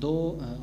2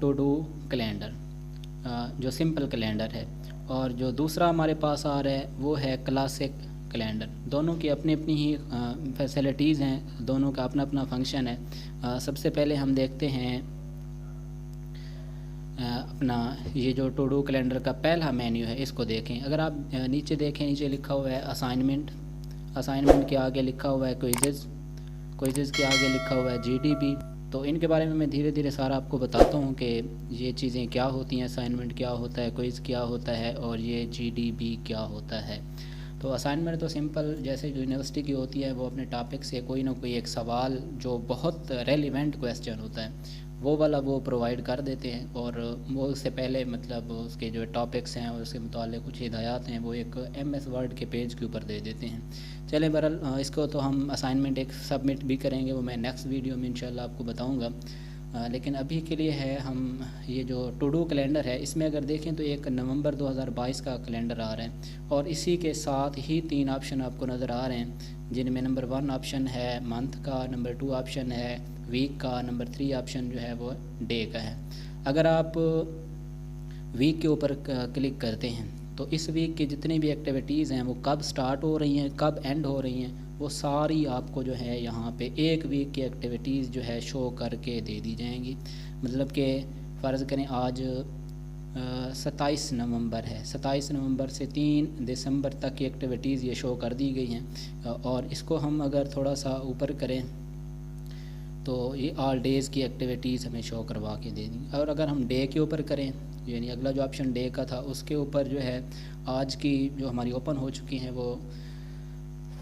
to do calendar جو simple calendar ہے، اور جو دوسرا ہمارے پاس آ رہا ہے وہ ہے کلاسک کیلنڈر۔ دونوں کی اپنی اپنی ہی فیسلٹیز ہیں، دونوں کا اپنا اپنا فنکشن ہے۔ سب سے پہلے ہم دیکھتے ہیں اپنا یہ جو ٹو ڈو کیلنڈر کا پہلا مینیو ہے، اس کو دیکھیں۔ اگر آپ نیچے دیکھیں، نیچے لکھا ہوا ہے اسائنمنٹ کے آگے لکھا ہوا ہے کوئزز کے آگے لکھا ہوا ہے GDB۔ تو ان کے بارے میں دھیرے دھیرے سارا آپ کو بتاتا ہوں کہ یہ چیزیں کیا ہوتی ہیں، اسائنمنٹ کیا ہوتا ہے، کوئز کیا ہوتا ہے، اور یہ GDB کیا ہوتا ہے۔ تو اسائنمنٹ تو سمپل جیسے جو یونیورسٹی کی ہوتی ہے، وہ اپنے ٹاپک سے کوئی نہ کوئی ایک سوال جو بہت ریلیونٹ کویسچن ہوتا ہے وہ والا وہ پرووائڈ کر دیتے ہیں، اور وہ اس سے پہلے مطلب اس کے جو ٹاپکس ہیں اور اس کے متعلق کچھ ہدایات ہیں وہ ایک MS ورڈ کے پیج کے اوپر دے دیتے ہیں۔ چلیں بہرحال اس کو تو ہم اسائنمنٹ ایک سبمٹ بھی کریں گے، وہ میں نیکسٹ ویڈیو میں انشاءاللہ آپ کو بتاؤں گا۔ لیکن ابھی کے لیے ہے ہم یہ جو ٹو ڈو کیلنڈر ہے، اس میں اگر دیکھیں تو ایک نومبر 2022 کا کیلنڈر آ رہا ہے، اور اسی کے ساتھ ہی 3 آپشن آپ کو نظر آ رہے ہیں، جن میں نمبر 1 آپشن ہے منتھ کا، نمبر 2 آپشن ہے ویک کا، نمبر 3 آپشن جو ہے وہ ڈے کا ہے۔ اگر آپ ویک کے اوپر کلک کرتے ہیں تو اس ویک کی جتنی بھی ایکٹیویٹیز ہیں وہ کب سٹارٹ ہو رہی ہیں، کب اینڈ ہو رہی ہیں، وہ ساری آپ کو جو ہے یہاں پہ ایک ویک کی ایکٹیویٹیز جو ہے شو کر کے دے دی جائیں گی۔ مطلب کہ فرض کریں آج 27 نومبر ہے، 27 نومبر سے 3 دسمبر تک کی ایکٹیویٹیز یہ شو کر دی گئی ہیں، اور اس کو ہم اگر تھوڑا سا اوپر کریں تو یہ آل ڈیز کی ایکٹیویٹیز ہمیں شو کروا کے دے دیں۔ اور اگر ہم ڈے کے اوپر کریں، یعنی اگلا جو آپشن ڈے کا تھا، اس کے اوپر جو ہے آج کی جو ہماری اوپن ہو چکی ہیں وہ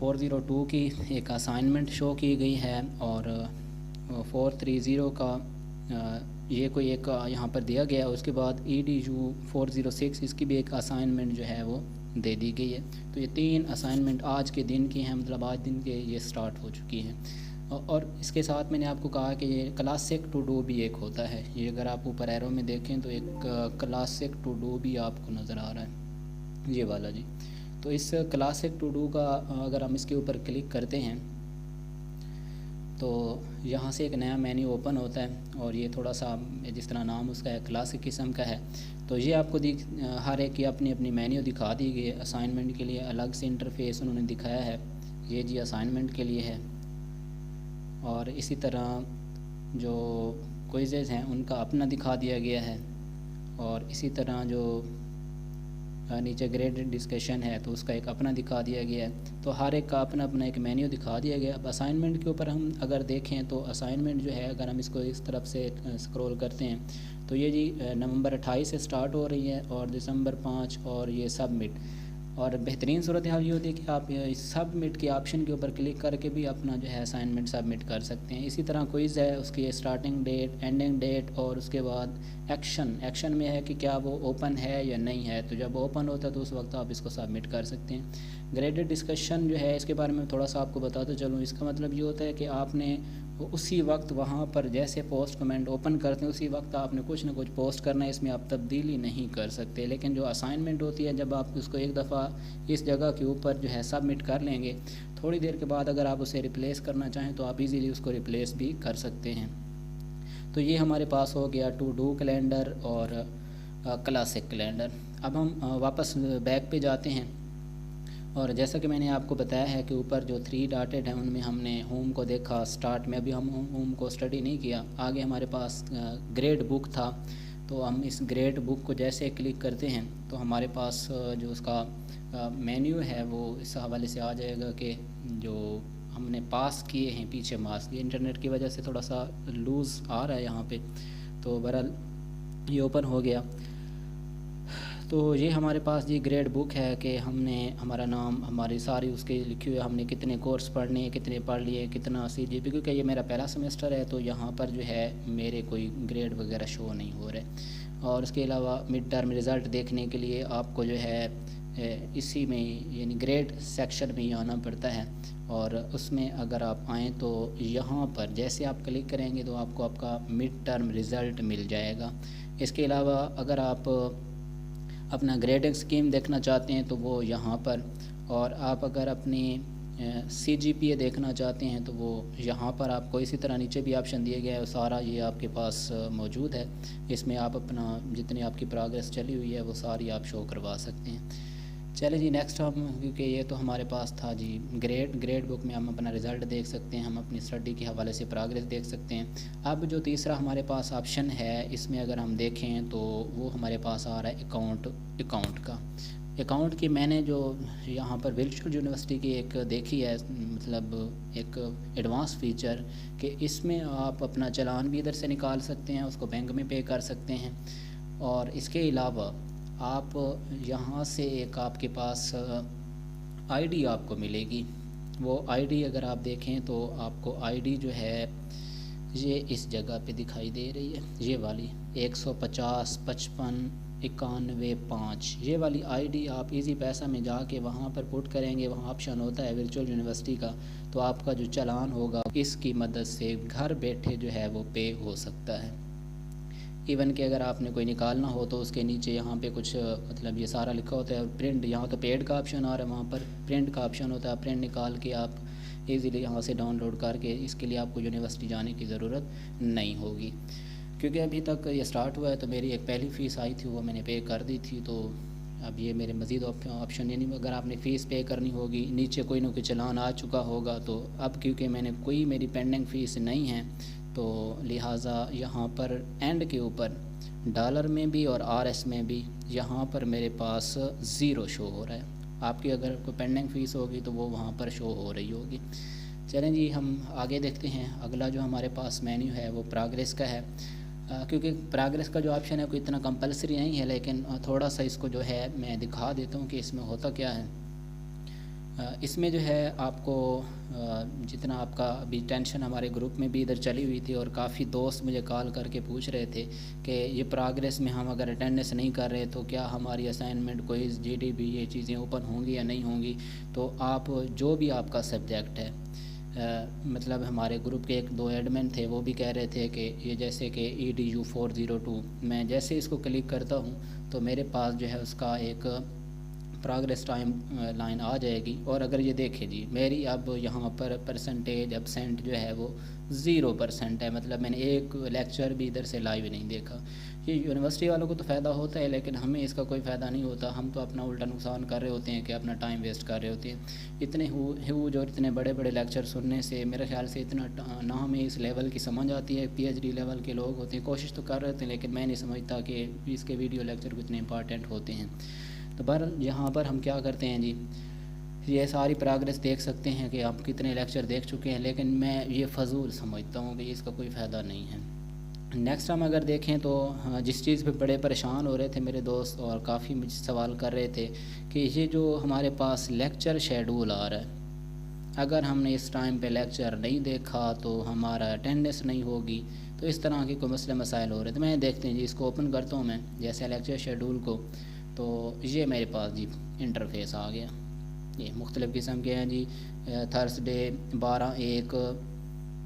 402 کی ایک اسائنمنٹ شو کی گئی ہے، اور 430 کا یہ کوئی ایک یہاں پر دیا گیا ہے۔ اس کے بعد EDU 406 اس کی بھی ایک اسائنمنٹ جو ہے وہ دے دی گئی ہے۔ تو یہ 3 اسائنمنٹ آج کے دن کی ہیں، مطلب آج دن کے یہ سٹارٹ ہو چکی ہیں۔ اور اس کے ساتھ میں نے آپ کو کہا کہ یہ کلاسک ٹو ڈو بھی ایک ہوتا ہے، یہ اگر آپ اوپر ایرو میں دیکھیں تو ایک کلاسک ٹو ڈو بھی آپ کو نظر آ رہا ہے، یہ والا جی۔ تو اس کلاسک ٹو ڈو کا اگر ہم اس کے اوپر کلک کرتے ہیں تو یہاں سے ایک نیا مینیو اوپن ہوتا ہے، اور یہ تھوڑا سا جس طرح نام اس کا ہے کلاسک قسم کا ہے۔ تو یہ آپ کو ہر ایک کی اپنی اپنی مینیو دکھا دی گئی ہے۔ اسائنمنٹ کے لیے الگ سے انٹرفیس انہوں نے دکھایا ہے، یہ جی اسائنمنٹ کے لیے ہے، اور اسی طرح جو کوئزز ہیں ان کا اپنا دکھا دیا گیا ہے، اور اسی طرح جو نیچے گریڈ ڈسکشن ہے تو اس کا ایک اپنا دکھا دیا گیا ہے۔ تو ہر ایک کا اپنا اپنا ایک مینیو دکھا دیا گیا۔ اب اسائنمنٹ کے اوپر ہم اگر دیکھیں تو اسائنمنٹ جو ہے اگر ہم اس کو اس طرف سے سکرول کرتے ہیں تو یہ جی نومبر 28 سے سٹارٹ ہو رہی ہے، اور دسمبر 5، اور یہ سبمٹ۔ اور بہترین صورتحال یہ ہوتی ہے کہ آپ سبمٹ کے آپشن کے اوپر کلک کر کے بھی اپنا جو ہے اسائنمنٹ سبمٹ کر سکتے ہیں۔ اسی طرح کوئز ہے، اس کی اسٹارٹنگ ڈیٹ، اینڈنگ ڈیٹ، اور اس کے بعد ایکشن میں ہے کہ کیا وہ اوپن ہے یا نہیں ہے، تو جب اوپن ہوتا ہے تو اس وقت آپ اس کو سبمٹ کر سکتے ہیں۔ گریڈڈ ڈسکشن جو ہے اس کے بارے میں تھوڑا سا آپ کو بتاتا چلوں، اس کا مطلب یہ ہوتا ہے کہ آپ نے اسی وقت وہاں پر جیسے پوسٹ کمنٹ اوپن کرتے ہیں اسی وقت آپ نے کچھ نہ کچھ پوسٹ کرنا ہے، اس میں آپ تبدیلی نہیں کر سکتے۔ لیکن جو اسائنمنٹ ہوتی ہے جب آپ اس کو ایک دفعہ اس جگہ کے اوپر جو ہے سبمٹ کر لیں گے، تھوڑی دیر کے بعد اگر آپ اسے ریپلیس کرنا چاہیں تو آپ ایزیلی اس کو ریپلیس بھی کر سکتے ہیں۔ تو یہ ہمارے پاس ہو گیا ٹو ڈو کیلنڈر اور کلاسک کیلنڈر۔ اب ہم واپس بیک پہ جاتے ہیں، اور جیسا کہ میں نے آپ کو بتایا ہے کہ اوپر جو 3 ڈاٹڈ ہیں ان میں ہم نے ہوم کو دیکھا، سٹارٹ میں ابھی ہم ہوم کو اسٹڈی نہیں کیا۔ آگے ہمارے پاس گریڈ بک تھا، تو ہم اس گریڈ بک کو جیسے کلک کرتے ہیں تو ہمارے پاس جو اس کا مینیو ہے وہ اس حوالے سے آ جائے گا کہ جو ہم نے پاس کیے ہیں پیچھے مارکس، یہ انٹرنیٹ کی وجہ سے تھوڑا سا لوز آ رہا ہے یہاں پہ، تو بہرحال یہ اوپن ہو گیا۔ تو یہ ہمارے پاس جی گریڈ بک ہے کہ ہم نے ہمارا نام، ہماری ساری اس کے لکھی ہوئے، ہم نے کتنے کورس پڑھنے ہیں، کتنے پڑھ لیے، کتنا CGPA، کیونکہ یہ میرا پہلا سمیسٹر ہے تو یہاں پر جو ہے میرے کوئی گریڈ وغیرہ شو نہیں ہو رہے۔ اور اس کے علاوہ مڈ ٹرم رزلٹ دیکھنے کے لیے آپ کو جو ہے اسی میں یعنی گریڈ سیکشن میں ہی آنا پڑتا ہے، اور اس میں اگر آپ آئیں تو یہاں پر جیسے آپ کلک کریں گے تو آپ کو آپ کا مڈ ٹرم رزلٹ مل جائے گا۔ اس کے علاوہ اگر آپ اپنا گریڈنگ سکیم دیکھنا چاہتے ہیں تو وہ یہاں پر، اور آپ اگر اپنی سی جی پی اے دیکھنا چاہتے ہیں تو وہ یہاں پر آپ کو اسی طرح نیچے بھی آپشن دیے گئے ہیں، سارا یہ آپ کے پاس موجود ہے۔ اس میں آپ اپنا جتنی آپ کی پروگریس چلی ہوئی ہے وہ ساری آپ شو کروا سکتے ہیں۔ چلیں جی نیکسٹ ہم، کیونکہ یہ تو ہمارے پاس تھا جی گریڈ بک میں ہم اپنا رزلٹ دیکھ سکتے ہیں، ہم اپنی اسٹڈی کے حوالے سے پروگریس دیکھ سکتے ہیں۔ اب جو تیسرا ہمارے پاس آپشن ہے اس میں اگر ہم دیکھیں تو وہ ہمارے پاس آ رہا ہے اکاؤنٹ کا۔ اکاؤنٹ کی میں نے جو یہاں پر ورچوئل یونیورسٹی کی ایک دیکھی ہے، مطلب ایک ایڈوانس فیچر کہ اس میں آپ اپنا چلان بھی ادھر سے نکال سکتے ہیں، اس کو بینک میں پے کر سکتے ہیں، اور اس کے علاوہ آپ یہاں سے ایک آپ کے پاس آئی ڈی آپ کو ملے گی۔ وہ آئی ڈی اگر آپ دیکھیں تو آپ کو آئی ڈی جو ہے یہ اس جگہ پہ دکھائی دے رہی ہے، یہ والی 150559195، یہ والی آئی ڈی آپ ایزی پیسہ میں جا کے وہاں پر پٹ کریں گے، وہاں آپشن ہوتا ہے ورچوئل یونیورسٹی کا، تو آپ کا جو چلان ہوگا اس کی مدد سے گھر بیٹھے جو ہے وہ پے ہو سکتا ہے۔ ایون کہ اگر آپ نے کوئی نکالنا ہو تو اس کے نیچے یہاں پہ کچھ مطلب یہ سارا لکھا ہوتا ہے، اور پرنٹ یہاں تو پیڈ کا آپشن آ رہا ہے، وہاں پر پرنٹ کا آپشن ہوتا ہے، پرنٹ نکال کے آپ ایزیلی یہاں سے ڈاؤن لوڈ کر کے اس کے لیے آپ کو یونیورسٹی جانے کی ضرورت نہیں ہوگی۔ کیونکہ ابھی تک یہ سٹارٹ ہوا ہے تو میری ایک پہلی فیس آئی تھی وہ میں نے پے کر دی تھی، تو اب یہ میرے مزید آپشن، یعنی اگر آپ نے فیس پے کرنی ہوگی، نیچے کوئی نہ کوئی چلان آ چکا ہوگا، تو اب کیونکہ میں نے کوئی میری پینڈنگ فیس نہیں ہے تو لہٰذا یہاں پر اینڈ کے اوپر ڈالر میں بھی اور آر ایس میں بھی یہاں پر میرے پاس 0 شو ہو رہا ہے۔ آپ کی اگر کوئی پینڈنگ فیس ہوگی تو وہ وہاں پر شو ہو رہی ہوگی۔ چلیں جی ہم آگے دیکھتے ہیں، اگلا جو ہمارے پاس مینیو ہے وہ پروگریس کا ہے۔ کیونکہ پروگریس کا جو آپشن ہے کوئی اتنا کمپلسری نہیں ہے، لیکن تھوڑا سا اس کو جو ہے میں دکھا دیتا ہوں کہ اس میں ہوتا کیا ہے۔ اس میں جو ہے آپ کو جتنا آپ کا ابھی ٹینشن ہمارے گروپ میں بھی ادھر چلی ہوئی تھی، اور کافی دوست مجھے کال کر کے پوچھ رہے تھے کہ یہ پروگریس میں ہم اگر اٹینڈنس نہیں کر رہے تو کیا ہماری assignment quiz G D B یہ چیزیں اوپن ہوں گی یا نہیں ہوں گی۔ تو آپ جو بھی آپ کا سبجیکٹ ہے، مطلب ہمارے گروپ کے 1-2 ایڈمن تھے وہ بھی کہہ رہے تھے کہ یہ جیسے کہ EDU 402 میں جیسے اس کو کلک کرتا ہوں تو میرے پاس جو ہے اس کا ایک پروگریس ٹائم لائن آ جائے گی، اور اگر یہ دیکھیں جی میری اب یہاں پر پرسنٹیج ابسینٹ جو ہے وہ 0% ہے، مطلب میں نے ایک لیکچر بھی ادھر سے لائیو نہیں دیکھا۔ یہ یونیورسٹی والوں کو تو فائدہ ہوتا ہے لیکن ہمیں اس کا کوئی فائدہ نہیں ہوتا، ہم تو اپنا الٹا نقصان کر رہے ہوتے ہیں کہ اپنا ٹائم ویسٹ کر رہے ہوتے ہیں۔ اتنے ہیوج اور اتنے بڑے بڑے لیکچر سننے سے میرے خیال سے اتنا نہ ہمیں اس لیول کی سمجھ آتی ہے، PhD لیول کے لوگ ہوتے ہیں کوشش تو کر رہے ہوتے ہیں لیکن میں نہیں سمجھتا کہ اس کے ویڈیو لیکچر کتنے امپارٹنٹ ہوتے ہیں۔ تو بہرحال یہاں پر ہم کیا کرتے ہیں جی، یہ ساری پروگریس دیکھ سکتے ہیں کہ آپ کتنے لیکچر دیکھ چکے ہیں، لیکن میں یہ فضول سمجھتا ہوں کہ اس کا کوئی فائدہ نہیں ہے۔ نیکسٹ ہم اگر دیکھیں تو جس چیز پہ بڑے پریشان ہو رہے تھے میرے دوست اور کافی مجھ سے سوال کر رہے تھے کہ یہ جو ہمارے پاس لیکچر شیڈول آ رہا ہے، اگر ہم نے اس ٹائم پہ لیکچر نہیں دیکھا تو ہمارا اٹینڈنس نہیں ہوگی، تو اس طرح کے کوئی مسئلے مسائل ہو رہے تھے۔ میں دیکھتے ہیں جی، اس کو اوپن کرتا ہوں میں جیسے لیکچر شیڈول کو، تو یہ میرے پاس جی انٹرفیس آ گیا۔ یہ مختلف قسم کے ہیں جی، تھرسڈے 12/1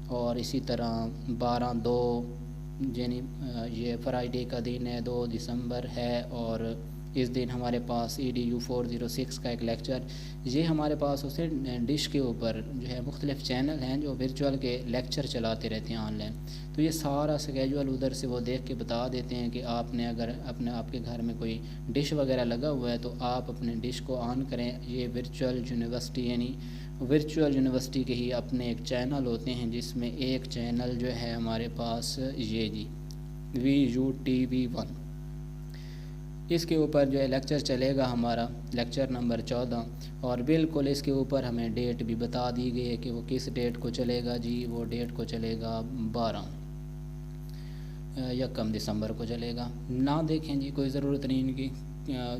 اور اسی طرح 12/2، یعنی یہ فرائیڈے کا دن ہے 2 دسمبر ہے، اور اس دن ہمارے پاس EDU 406 کا ایک لیکچر، یہ ہمارے پاس اسے ڈش کے اوپر جو ہے مختلف چینل ہیں جو ورچوئل کے لیکچر چلاتے رہتے ہیں آن لائن، تو یہ سارا سکیجول ادھر سے وہ دیکھ کے بتا دیتے ہیں کہ آپ نے اگر آپ کے گھر میں کوئی ڈش وغیرہ لگا ہوا ہے تو آپ اپنے ڈش کو آن کریں۔ یہ ورچوئل یونیورسٹی، یعنی ورچوئل یونیورسٹی کے ہی اپنے ایک چینل ہوتے ہیں، جس میں ایک چینل جو ہے ہمارے پاس یہ جی VUTV1، اس کے اوپر جو ہے لیکچر چلے گا ہمارا لیکچر نمبر 14، اور بالکل اس کے اوپر ہمیں ڈیٹ بھی بتا دی گئی ہے کہ وہ کس ڈیٹ کو چلے گا جی، وہ ڈیٹ کو چلے گا 1 دسمبر کو چلے گا۔ نہ دیکھیں جی، کوئی ضرورت نہیں ان کی،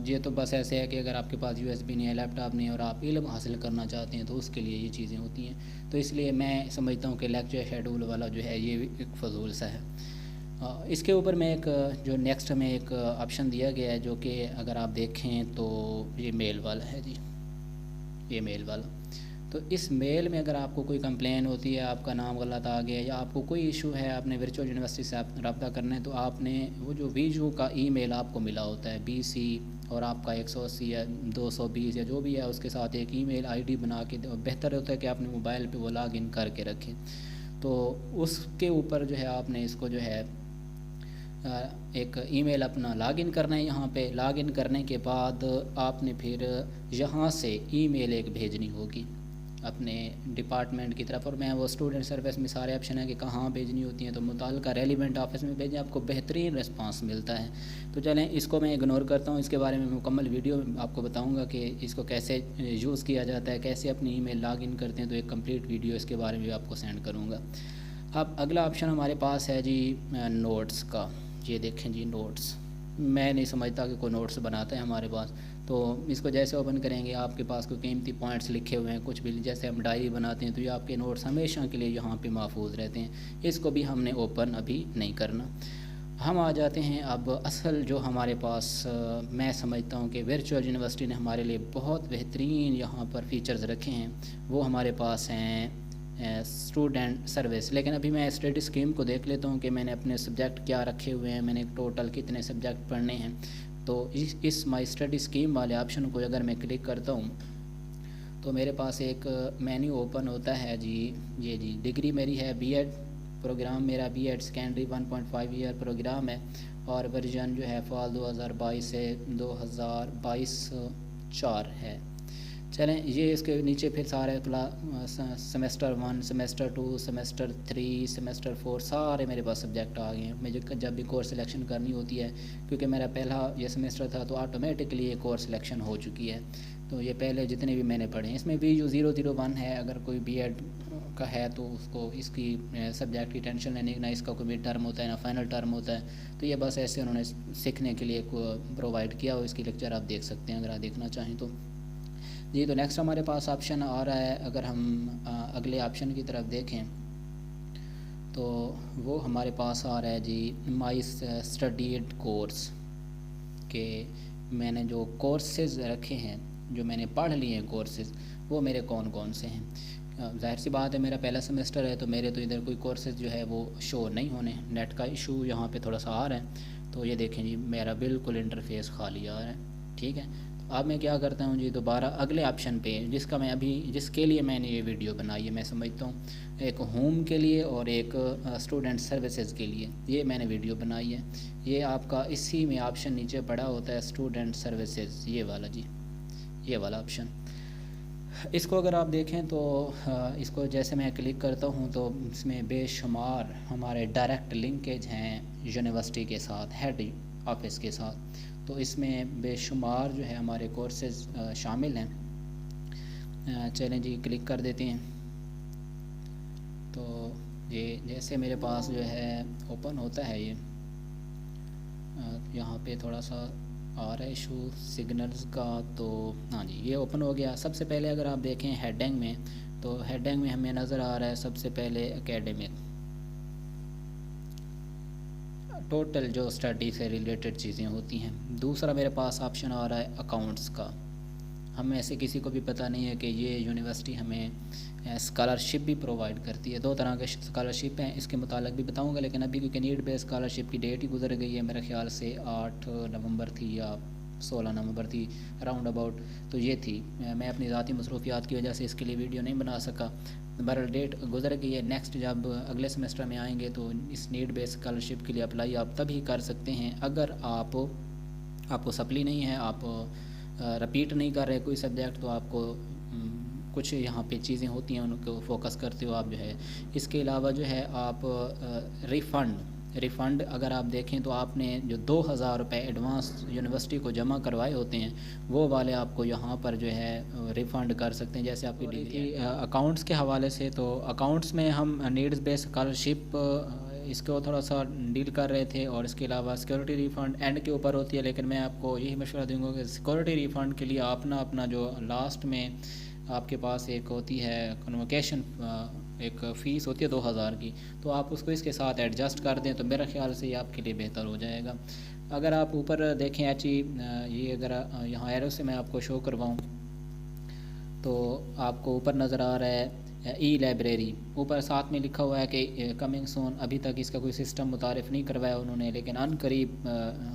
یہ تو بس ایسے ہے کہ اگر آپ کے پاس USB نہیں ہے، لیپ ٹاپ نہیں ہے اور آپ علم حاصل کرنا چاہتے ہیں تو اس کے لیے یہ چیزیں ہوتی ہیں، تو اس لیے میں سمجھتا ہوں کہ لیکچر شیڈول والا جو ہے یہ ایک فضول سا ہے۔ اس کے اوپر میں ایک جو نیکسٹ میں ایک آپشن دیا گیا ہے جو کہ اگر آپ دیکھیں تو یہ میل والا ہے جی، یہ میل والا، تو اس میل میں اگر آپ کو کوئی کمپلین ہوتی ہے، آپ کا نام غلط آ گیا یا آپ کو کوئی ایشو ہے، آپ نے ورچوئل یونیورسٹی سے آپ رابطہ کرنا ہے، تو آپ نے وہ جو VU کا ای میل آپ کو ملا ہوتا ہے BC اور آپ کا 180 یا 220 یا جو بھی ہے اس کے ساتھ ایک ای میل آئی ڈی بنا کے بہتر ہوتا ہے کہ اپنے موبائل پہ وہ لاگ ان کر کے رکھیں. تو اس کے اوپر جو ہے آپ نے اس کو جو ہے ایک ای میل اپنا لاگ ان کرنا ہے. یہاں پہ لاگ ان کرنے کے بعد آپ نے پھر یہاں سے ای میل ایک بھیجنی ہوگی اپنے ڈپارٹمنٹ کی طرف. اور میں وہ اسٹوڈنٹ سروس میں سارے آپشن ہیں کہ کہاں بھیجنی ہوتی ہیں, تو متعلقہ ریلیونٹ آفس میں بھیجیں, آپ کو بہترین رسپانس ملتا ہے. تو چلیں اس کو میں اگنور کرتا ہوں, اس کے بارے میں مکمل ویڈیو آپ کو بتاؤں گا کہ اس کو کیسے یوز کیا جاتا ہے, کیسے اپنی ای میل لاگ ان کرتے ہیں. تو ایک کمپلیٹ ویڈیو اس کے بارے میں بھی آپ کو سینڈ کروں گا. اب اگلا آپشن ہمارے پاس ہے جی نوٹس کا. یہ دیکھیں جی نوٹس, میں نہیں سمجھتا کہ کوئی نوٹس بناتا ہے ہمارے پاس. تو اس کو جیسے اوپن کریں گے آپ کے پاس کوئی قیمتی پوائنٹس لکھے ہوئے ہیں, کچھ بھی جیسے ہم ڈائری بناتے ہیں, تو یہ آپ کے نوٹس ہمیشہ کے لیے یہاں پہ محفوظ رہتے ہیں. اس کو بھی ہم نے اوپن ابھی نہیں کرنا. ہم آ جاتے ہیں اب اصل جو ہمارے پاس میں سمجھتا ہوں کہ ورچوئل یونیورسٹی نے ہمارے لیے بہت بہترین یہاں پر فیچرز رکھے ہیں. وہ ہمارے پاس ہیں اسٹوڈنٹ سروس. لیکن ابھی میں اسٹڈی اسکیم کو دیکھ لیتا ہوں کہ میں نے اپنے سبجیکٹ کیا رکھے ہوئے ہیں, میں نے ٹوٹل کتنے سبجیکٹ پڑھنے ہیں. تو اس مائی اسٹڈی اسکیم والے آپشن کو اگر میں کلک کرتا ہوں تو میرے پاس ایک مینیو اوپن ہوتا ہے جی. یہ جی ڈگری میری ہے بی ایڈ پروگرام, میرا B Ed secondary 1.5 year program ہے, اور ورژن جو ہے فال 2022 سے 2022 4 ہے. چلیں یہ اس کے نیچے پھر سارے سمیسٹر 1 سمیسٹر 2 سمیسٹر 3 سمیسٹر 4 سارے میرے پاس سبجیکٹ آ گئے ہیں. مجھے جب بھی کورس سلیکشن کرنی ہوتی ہے, کیونکہ میرا پہلا یہ سمیسٹر تھا, تو آٹومیٹکلی یہ کورس سلیکشن ہو چکی ہے. تو یہ پہلے جتنے بھی میں نے پڑھے ہیں, اس میں بھی جو 001 ہے, اگر کوئی بی ایڈ کا ہے تو اس کو اس کی سبجیکٹ کی ٹینشن لینے کی, نہ اس کا کوئی مڈ ٹرم ہوتا ہے نہ فائنل ٹرم ہوتا ہے. تو یہ بس ایسے انہوں نے سیکھنے کے لیے پرووائڈ کیا, اور اس کی لیکچر آپ دیکھ سکتے ہیں اگر آپ دیکھنا چاہیں تو. جی تو نیکسٹ ہمارے پاس آپشن آ رہا ہے. اگر ہم اگلے آپشن کی طرف دیکھیں تو وہ ہمارے پاس آ رہا ہے جی مائی اسٹڈیڈ کورس, کہ میں نے جو کورسز رکھے ہیں, جو میں نے پڑھ لیے ہیں کورسز, وہ میرے کون کون سے ہیں. ظاہر سی بات ہے میرا پہلا سمیسٹر ہے, تو میرے تو ادھر کوئی کورسز جو ہے وہ شو نہیں ہونے. نیٹ کا ایشو یہاں پہ تھوڑا سا آ رہا ہے. تو یہ دیکھیں جی میرا بالکل انٹرفیس خالی آ رہا ہے. ٹھیک ہے, اب میں کیا کرتا ہوں جی, دوبارہ اگلے آپشن پہ جس کے لیے میں نے یہ ویڈیو بنائی ہے, میں سمجھتا ہوں ایک ہوم کے لیے اور ایک اسٹوڈنٹ سروسز کے لیے یہ میں نے ویڈیو بنائی ہے. یہ آپ کا اسی میں آپشن نیچے پڑا ہوتا ہے اسٹوڈنٹ سروسز, یہ والا جی, یہ والا آپشن. اس کو اگر آپ دیکھیں تو اس کو جیسے میں کلک کرتا ہوں تو اس میں بے شمار ہمارے ڈائریکٹ لنکیج ہیں یونیورسٹی کے ساتھ, ہیڈ آفس کے ساتھ. تو اس میں بے شمار جو ہے ہمارے کورسز شامل ہیں. چلیں جی کلک کر دیتے ہیں. تو یہ جیسے میرے پاس جو ہے اوپن ہوتا ہے, یہ یہاں پہ تھوڑا سا آ رہا ہے ایشو سگنلز کا. تو ہاں جی یہ اوپن ہو گیا. سب سے پہلے اگر آپ دیکھیں ہیڈنگ میں, تو ہیڈنگ میں ہمیں نظر آ رہا ہے سب سے پہلے اکیڈمک, ٹوٹل جو اسٹڈی سے ریلیٹڈ چیزیں ہوتی ہیں. دوسرا میرے پاس آپشن آ رہا ہے اکاؤنٹس کا. ہم میں سے کسی کو بھی پتہ نہیں ہے کہ یہ یونیورسٹی ہمیں اسکالرشپ بھی پرووائڈ کرتی ہے. 2 طرح کے اسکالرشپ ہیں, اس کے متعلق بھی بتاؤں گا. لیکن ابھی کیونکہ نیڈ بیس اسکالرشپ کی ڈیٹ ہی گزر گئی ہے, میرے خیال سے 8 نومبر تھی یا 16 نومبر تھی راؤنڈ اباؤٹ. تو یہ تھی, میں اپنی ذاتی مصروفیات کی وجہ سے اس کے لیے ویڈیو نہیں بنا سکا. بہرحال ڈیٹ گزر گئی ہے. نیکسٹ جب اگلے سمیسٹر میں آئیں گے تو اس نیڈ بیس اسکالرشپ کے لیے اپلائی آپ تبھی کر سکتے ہیں اگر آپ کو سپلی نہیں ہے, آپ رپیٹ نہیں کر رہے کوئی سبجیکٹ, تو آپ کو کچھ یہاں پہ چیزیں ہوتی ہیں ان کو فوکس کرتے ہو آپ جو ہے. اس کے علاوہ جو ہے آپ ریفنڈ اگر آپ دیکھیں تو آپ نے جو 2000 روپے ایڈوانس یونیورسٹی کو جمع کروائے ہوتے ہیں, وہ والے آپ کو یہاں پر جو ہے ریفنڈ کر سکتے ہیں. جیسے آپ کی ڈگری تھی اکاؤنٹس کے حوالے سے, تو اکاؤنٹس میں ہم نیڈز بیس اسکالرشپ اس کو تھوڑا سا ڈیل کر رہے تھے, اور اس کے علاوہ سیکورٹی ریفنڈ اینڈ کے اوپر ہوتی ہے. لیکن میں آپ کو یہی مشورہ دوں گا کہ سیکورٹی ریفنڈ کے لیے اپنا جو لاسٹ میں آپ کے پاس ایک ہوتی ہے کنوکیشن, ایک فیس ہوتی ہے 2000 کی, تو آپ اس کو اس کے ساتھ ایڈجسٹ کر دیں تو میرے خیال سے یہ آپ کے لیے بہتر ہو جائے گا. اگر آپ اوپر دیکھیں یہ اگر یہاں ایرو سے میں آپ کو شو کرواؤں تو آپ کو اوپر نظر آ رہا ہے ای لائبریری، اوپر ساتھ میں لکھا ہوا ہے کہ کمنگ سون، ابھی تک اس کا کوئی سسٹم متعارف نہیں کروایا انہوں نے، لیکن ان قریب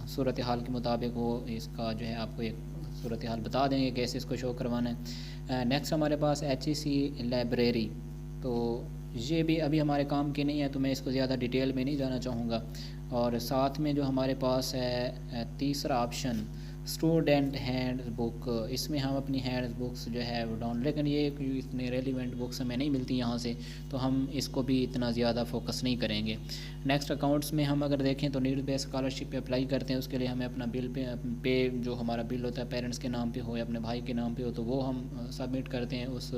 صورتحال کے مطابق وہ اس کا جو ہے آپ کو ایک صورتحال بتا دیں گے کیسے اس کو شو کروانا ہے۔ نیکسٹ ہمارے پاس ایچ ای سی لائبریری، تو یہ بھی ابھی ہمارے کام کی نہیں ہے، تو میں اس کو زیادہ ڈیٹیل میں نہیں جانا چاہوں گا۔ اور ساتھ میں جو ہمارے پاس ہے تیسرا آپشن اسٹوڈنٹ ہینڈ بک، اس میں ہم اپنی ہینڈ بکس جو ہے وہ ڈاؤن، لیکن یہ اتنے ریلیونٹ بکس ہمیں نہیں ملتی یہاں سے، تو ہم اس کو بھی اتنا زیادہ فوکس نہیں کریں گے۔ نیکسٹ اکاؤنٹس میں ہم اگر دیکھیں تو نیڈ بیس اسکالرشپ پہ اپلائی کرتے ہیں، اس کے لیے ہمیں اپنا بل پے جو ہمارا بل ہوتا ہے پیرنٹس کے نام پہ ہو یا اپنے بھائی کے نام پہ ہو، تو وہ ہم سبمٹ کرتے ہیں۔ اس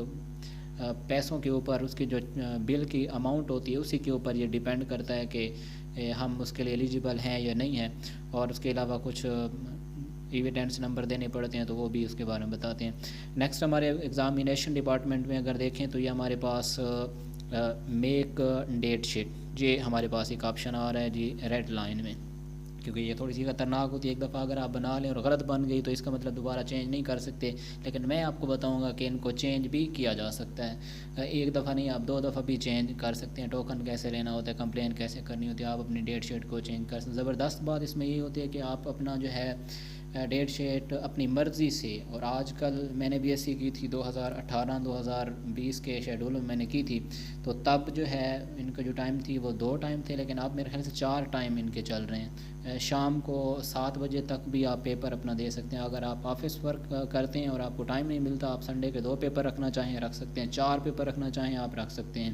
پیسوں کے اوپر اس کی جو بل کی اماؤنٹ ہوتی ہے اسی کے اوپر یہ ڈیپینڈ کرتا ہے کہ ہم اس کے لیے ایلیجیبل ہیں یا نہیں ہیں، اور اس کے علاوہ کچھ ایویڈنس نمبر دینے پڑتے ہیں، تو وہ بھی اس کے بارے میں بتاتے ہیں۔ نیکسٹ ہمارے ایگزامینیشن ڈپارٹمنٹ میں اگر دیکھیں تو یہ ہمارے پاس میک ڈیٹ شیٹ، یہ ہمارے پاس ایک آپشن آ رہا ہے جی ریڈ لائن میں، کیونکہ یہ تھوڑی سی خطرناک ہوتی ہے۔ ایک دفعہ اگر آپ بنا لیں اور غلط بن گئی تو اس کا مطلب دوبارہ چینج نہیں کر سکتے، لیکن میں آپ کو بتاؤں گا کہ ان کو چینج بھی کیا جا سکتا ہے، ایک دفعہ نہیں آپ 2 دفعہ بھی چینج کر سکتے ہیں۔ ٹوکن کیسے لینا ہوتا ہے، کمپلین کیسے کرنی ہوتی ہے، آپ اپنی ڈیٹ شیٹ کو چینج کر سکتے ہیں۔ زبردست بات اس میں یہ ہوتی ہے کہ آپ اپنا جو ہے ڈیٹ شیٹ اپنی مرضی سے، اور آج کل میں نے بی ایس سی کی تھی 2018-2020 کے شیڈول میں نے کی تھی، تو تب جو ہے ان کا جو ٹائم تھی وہ 2 ٹائم تھے، لیکن اب میرے خیال سے 4 ٹائم ان کے چل رہے ہیں۔ شام کو 7 بجے تک بھی آپ پیپر اپنا دے سکتے ہیں۔ اگر آپ آفس ورک کرتے ہیں اور آپ کو ٹائم نہیں ملتا، آپ سنڈے کے 2 پیپر رکھنا چاہیں رکھ سکتے ہیں، 4 پیپر رکھنا چاہیں آپ رکھ سکتے ہیں،